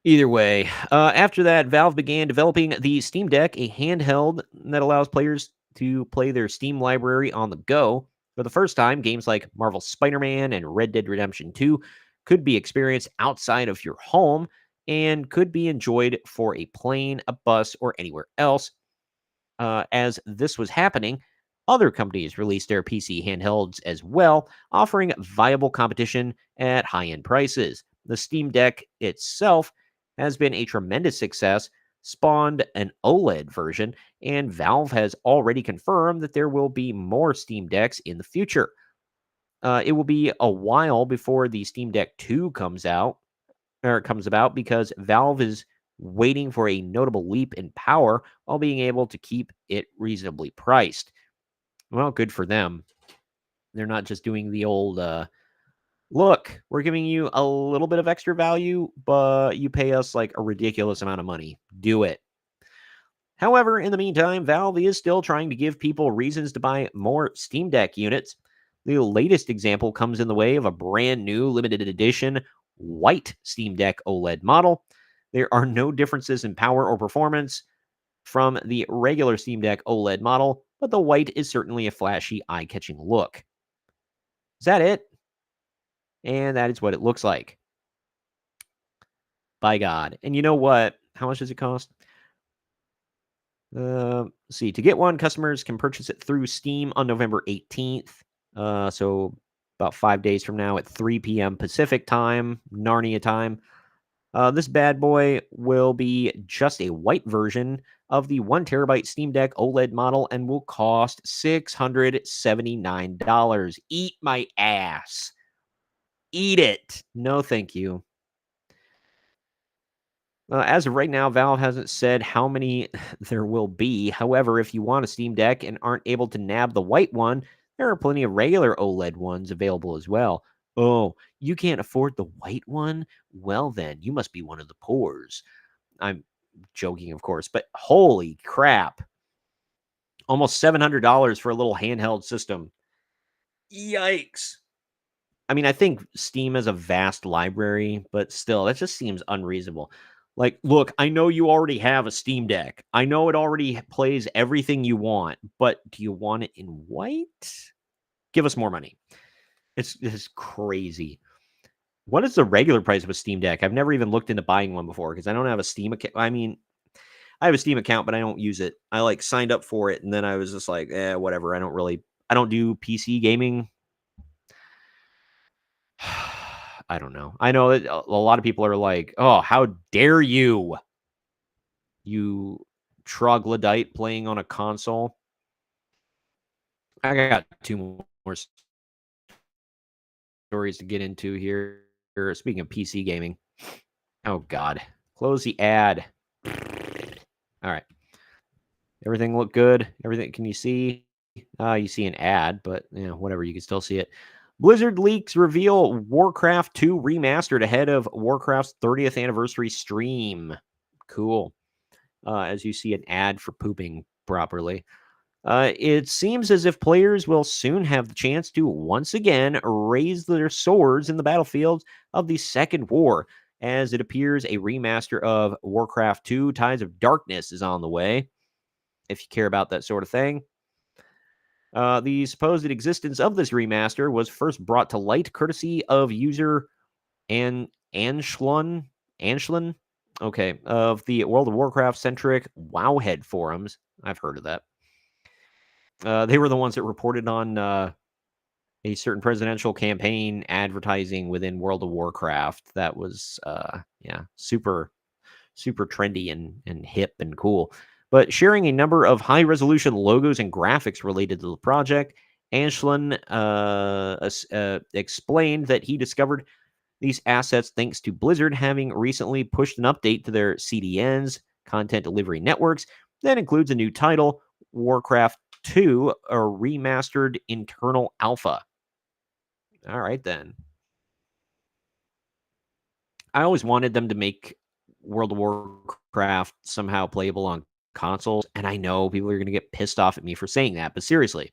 either way, after that, Valve began developing the Steam Deck, a handheld that allows players to play their Steam library on the go. For the first time, games like Marvel Spider-Man and Red Dead Redemption 2 could be experienced outside of your home and could be enjoyed for a plane, a bus, or anywhere else. As this was happening, other companies released their PC handhelds as well, offering viable competition at high-end prices. The Steam Deck itself has been a tremendous success, spawned an OLED version, and Valve has already confirmed that there will be more Steam Decks in the future. It will be a while before the Steam Deck 2 comes about because Valve is waiting for a notable leap in power while being able to keep it reasonably priced. Well, good for them. They're not just doing the old look, we're giving you a little bit of extra value, but you pay us like a ridiculous amount of money. Do it. However, in the meantime, Valve is still trying to give people reasons to buy more Steam Deck units. The latest example comes in the way of a brand new limited edition white Steam Deck OLED model. There are no differences in power or performance from the regular Steam Deck OLED model, but the white is certainly a flashy, eye-catching look. Is that it? And that is what it looks like. By God. And you know what? How much does it cost? Let's see. To get one, customers can purchase it through Steam on November 18th. So about 5 days from now at 3 p.m. Pacific time, Narnia time. This bad boy will be just a white version of the 1 terabyte Steam Deck OLED model and will cost $679. Eat my ass. Eat it. No, thank you. As of right now, Valve hasn't said how many there will be. However, if you want a Steam Deck and aren't able to nab the white one, there are plenty of regular OLED ones available as well. Oh, you can't afford the white one? Well, then, you must be one of the poors. I'm joking, of course, but holy crap. Almost $700 for a little handheld system. Yikes. I mean, I think Steam has a vast library, but still, that just seems unreasonable. Like, look, I know you already have a Steam Deck. I know it already plays everything you want, but do you want it in white? Give us more money. It's crazy. What is the regular price of a Steam Deck? I've never even looked into buying one before because I don't have a Steam account. I mean, I have a Steam account, but I don't use it. I like signed up for it, and then I was just like, whatever. I don't do PC gaming. I don't know. I know that a lot of people are like, oh, how dare you, you troglodyte playing on a console. I got two more stories to get into here. Speaking of PC gaming. Oh, God. Close the ad. All right. Everything look good? Everything, can you see? You see an ad, but whatever, you can still see it. Blizzard leaks reveal Warcraft 2 remastered ahead of Warcraft's 30th anniversary stream. Cool. As you see an ad for pooping properly. It seems as if players will soon have the chance to once again raise their swords in the battlefields of the Second War, as it appears a remaster of Warcraft 2 Tides of Darkness is on the way, if you care about that sort of thing. The supposed existence of this remaster was first brought to light courtesy of user Anshlun, okay, of the World of Warcraft centric Wowhead forums. I've heard of that. They were the ones that reported on a certain presidential campaign advertising within World of Warcraft that was, super trendy and hip and cool. But sharing a number of high-resolution logos and graphics related to the project, Anshlin explained that he discovered these assets thanks to Blizzard having recently pushed an update to their CDNs, content delivery networks, that includes a new title, Warcraft 2, a remastered internal alpha. All right, then. I always wanted them to make World of Warcraft somehow playable on consoles, and I know people are going to get pissed off at me for saying that, but seriously,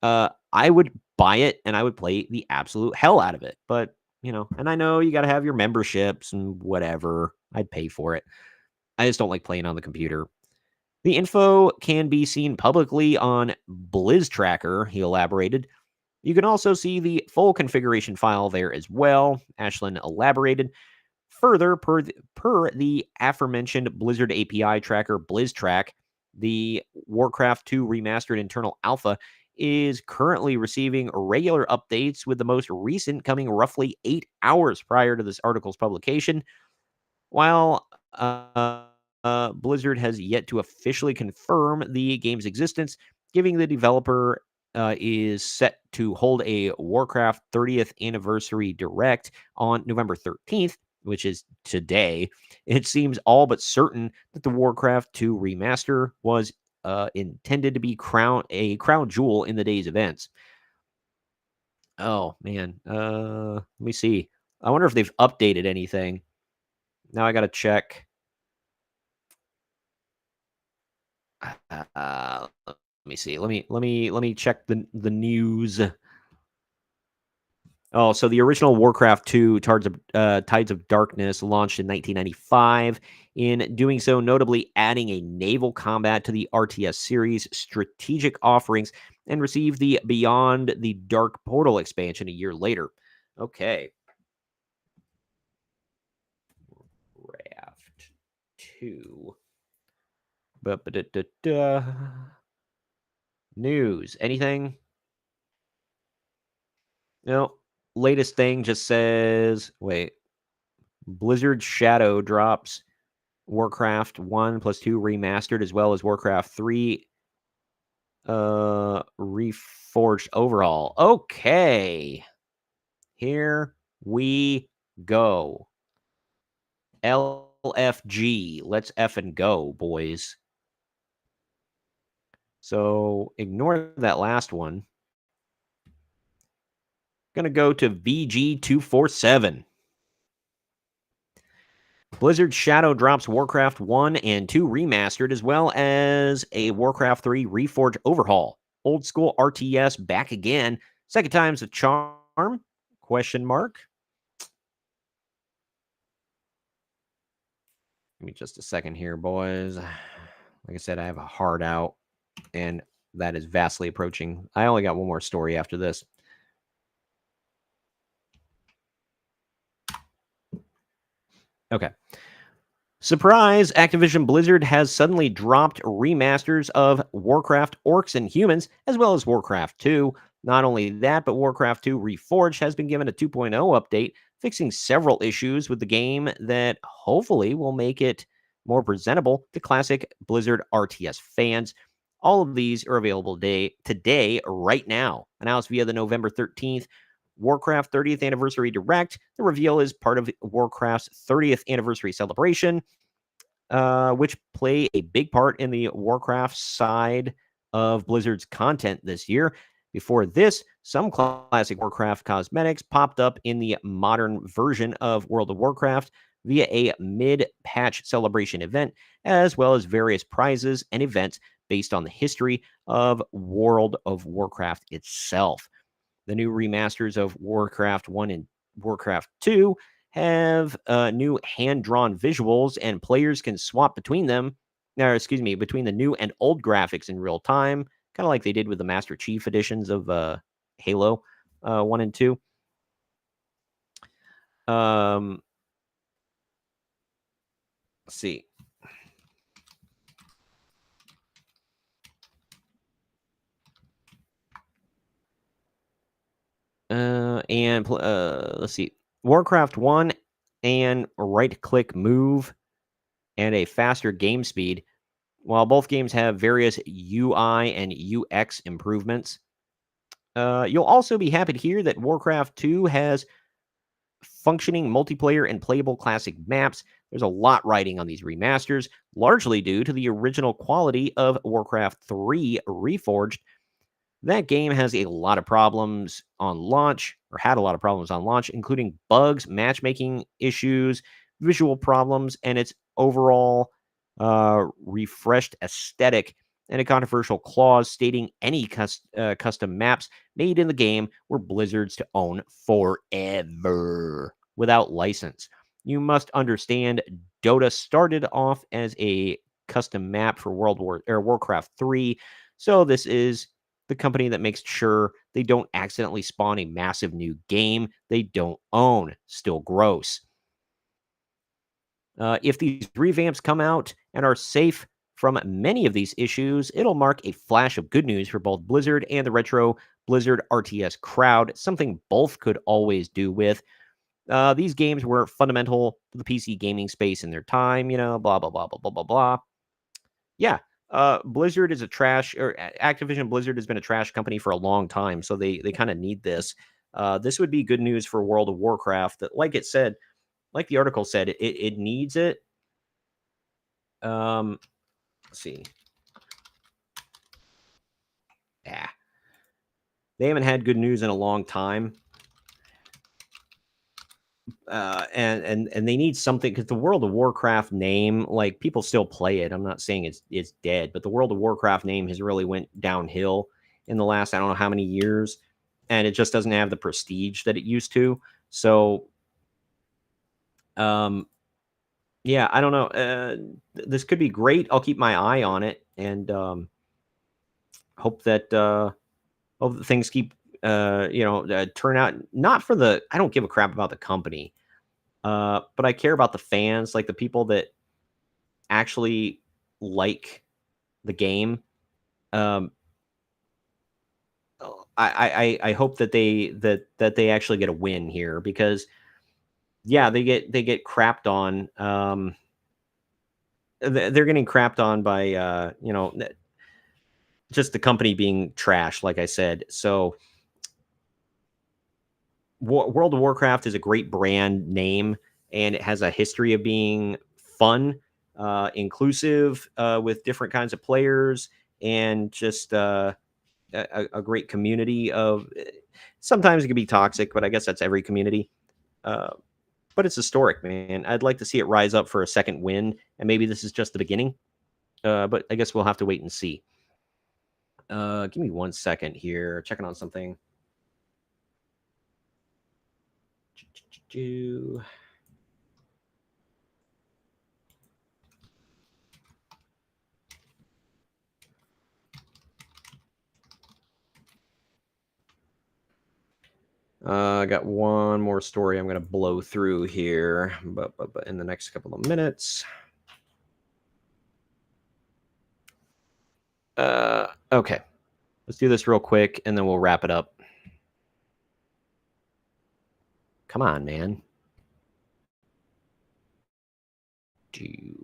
I would buy it and I would play the absolute hell out of it. But, and I know you got to have your memberships and whatever. I'd pay for it. I just don't like playing on the computer. The info can be seen publicly on Blizz Tracker, he elaborated. You can also see the full configuration file there as well, Ashlyn elaborated. Further, per the aforementioned Blizzard API tracker BlizzTrack, the Warcraft 2 remastered internal alpha is currently receiving regular updates, with the most recent coming roughly 8 hours prior to this article's publication. While Blizzard has yet to officially confirm the game's existence, giving the developer is set to hold a Warcraft 30th anniversary direct on November 13th, which is today. It seems all but certain that the Warcraft 2 remaster was intended to be a crown jewel in the day's events. Oh, man. Let me see. I wonder if they've updated anything. Now I got to check. Let me see. Let me check the news. Oh, so the original Warcraft 2 Tides of Darkness launched in 1995. In doing so, notably adding a naval combat to the RTS series strategic offerings, and received the Beyond the Dark Portal expansion a year later. Okay. Warcraft 2. News. Anything? No. Latest thing just says, wait. Blizzard Shadow drops Warcraft 1 plus 2 remastered, as well as Warcraft 3 reforged overhaul. Okay. Here we go. LFG. Let's effing go, boys. So ignore that last one. Going to go to VG247. Blizzard Shadow drops Warcraft 1 and 2 remastered, as well as a Warcraft 3 Reforged overhaul. Old school RTS back again. Second time's a charm? Question mark. Give me just a second here, boys. Like I said, I have a hard out, and that is vastly approaching. I only got one more story after this. Okay. Surprise! Activision Blizzard has suddenly dropped remasters of Warcraft Orcs and Humans, as well as Warcraft 2. Not only that, but Warcraft 2 Reforged has been given a 2.0 update, fixing several issues with the game that hopefully will make it more presentable to classic Blizzard RTS fans. All of these are available today, right now. Announced via the November 13th Warcraft 30th Anniversary Direct. The reveal is part of Warcraft's 30th Anniversary celebration, which play a big part in the Warcraft side of Blizzard's content this year. Before this, some classic Warcraft cosmetics popped up in the modern version of World of Warcraft via a mid-patch celebration event, as well as various prizes and events based on the history of World of Warcraft itself. The new remasters of Warcraft 1 and Warcraft 2 have new hand-drawn visuals, and players can swap between them, between the new and old graphics in real time, kind of like they did with the Master Chief editions of Halo 1 and 2. Let's see. Let's see. Warcraft 1 and right-click move and a faster game speed. While both games have various UI and UX improvements, you'll also be happy to hear that Warcraft 2 has functioning multiplayer and playable classic maps. There's a lot riding on these remasters, largely due to the original quality of Warcraft 3 Reforged. That game has a lot of problems on launch, or had a lot of problems on launch, including bugs, matchmaking issues, visual problems, and its overall refreshed aesthetic, and a controversial clause stating any custom maps made in the game were Blizzard's to own forever without license. You must understand, Dota started off as a custom map for Warcraft 3, so this is the company that makes sure they don't accidentally spawn a massive new game they don't own. Still gross. If these revamps come out and are safe from many of these issues, it'll mark a flash of good news for both Blizzard and the retro Blizzard RTS crowd, something both could always do with. These games were fundamental to the PC gaming space in their time, blah, blah, blah, blah, blah, blah, blah. Yeah, Blizzard is a trash, or Activision Blizzard has been a trash company for a long time, so they kind of need this. This would be good news for World of Warcraft. That, like the article said, it needs it. Let's see. Yeah, they haven't had good news in a long time. And they need something, because the World of Warcraft name, like, people still play it. I'm not saying it's dead, but the World of Warcraft name has really went downhill in the last, I don't know how many years, and it just doesn't have the prestige that it used to. So, yeah, I don't know. This could be great. I'll keep my eye on it, and hope that things keep turn out. Not for the. I don't give a crap about the company. But I care about the fans, like the people that actually like the game. I hope that they actually get a win here, because yeah, they get crapped on. They're getting crapped on by just the company being trash, like I said. So World of Warcraft is a great brand name, and it has a history of being fun, inclusive, with different kinds of players, and just a great community of. Sometimes it can be toxic, but I guess that's every community. But it's historic, man. I'd like to see it rise up for a second win, and maybe this is just the beginning. But I guess we'll have to wait and see. Give me 1 second here. Checking on something. I got one more story I'm going to blow through here, but in the next couple of minutes. Okay. Let's do this real quick, and then we'll wrap it up. Come on, man. Okay.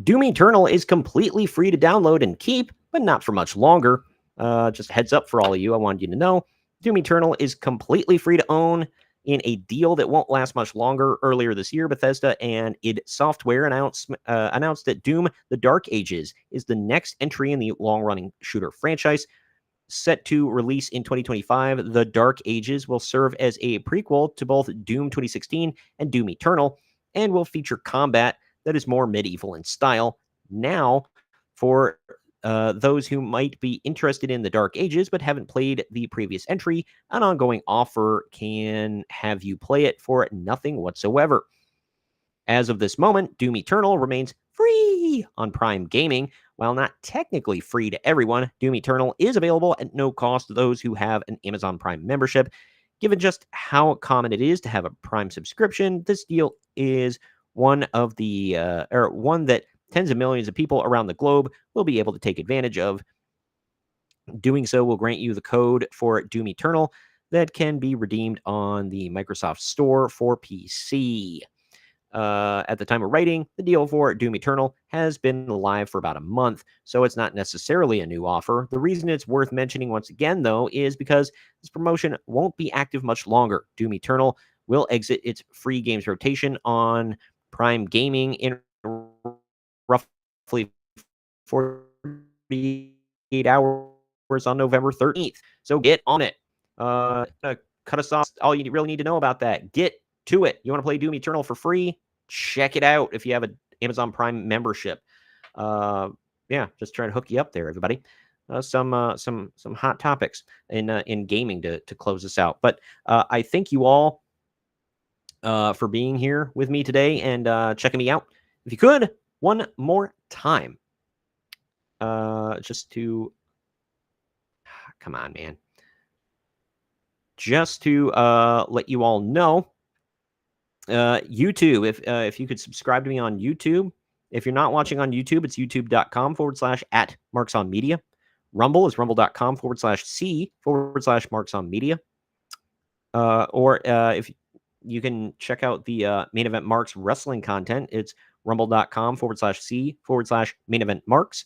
Doom Eternal is completely free to download and keep, but not for much longer. Just a heads up for all of you. I wanted you to know. Doom Eternal is completely free to own in a deal that won't last much longer. Earlier this year, Bethesda and id Software announced that Doom: The Dark Ages is the next entry in the long-running shooter franchise. Set to release in 2025, The Dark Ages will serve as a prequel to both Doom 2016 and Doom Eternal, and will feature combat that is more medieval in style. Now, for those who might be interested in the Dark Ages but haven't played the previous entry, an ongoing offer can have you play it for nothing whatsoever. As of this moment, Doom Eternal remains free on Prime Gaming. While not technically free to everyone, Doom Eternal is available at no cost to those who have an Amazon Prime membership. Given just how common it is to have a Prime subscription, this deal is one that tens of millions of people around the globe will be able to take advantage of. Doing so will grant you the code for Doom Eternal that can be redeemed on the Microsoft Store for PC. At the time of writing, the deal for Doom Eternal has been live for about a month, so it's not necessarily a new offer. The reason it's worth mentioning once again, though, is because this promotion won't be active much longer. Doom Eternal will exit its free games rotation on Prime Gaming in roughly 48 hours on November 13th. So get on it. Cut us off. All you really need to know about that. Get to it. You want to play Doom Eternal for free? Check it out if you have an Amazon Prime membership. Just trying to hook you up there, everybody. Some hot topics in gaming to close this out. But I thank you all for being here with me today and checking me out. If you could, one more time, just to come on, man. Just to let you all know. YouTube, if you could subscribe to me on YouTube. If you're not watching on YouTube, it's youtube.com/@marksonmedia. Rumble is rumble.com/C/marksonmedia. Or if you can check out the Main Event Marks wrestling content, it's rumble.com/C/main event marks.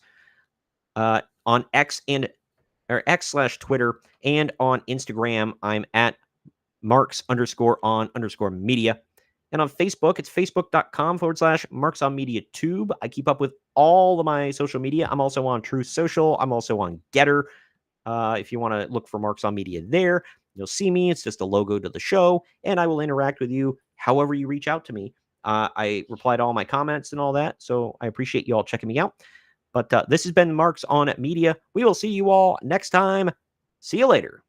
On X/Twitter and on Instagram, I'm at marks_on_media. And on Facebook, it's facebook.com/marksonmediatube. I keep up with all of my social media. I'm also on Truth Social. I'm also on Getter. If you want to look for Marks on Media there, you'll see me. It's just a logo to the show, and I will interact with you however you reach out to me. I reply to all my comments and all that, so I appreciate you all checking me out. But this has been Marks on Media. We will see you all next time. See you later.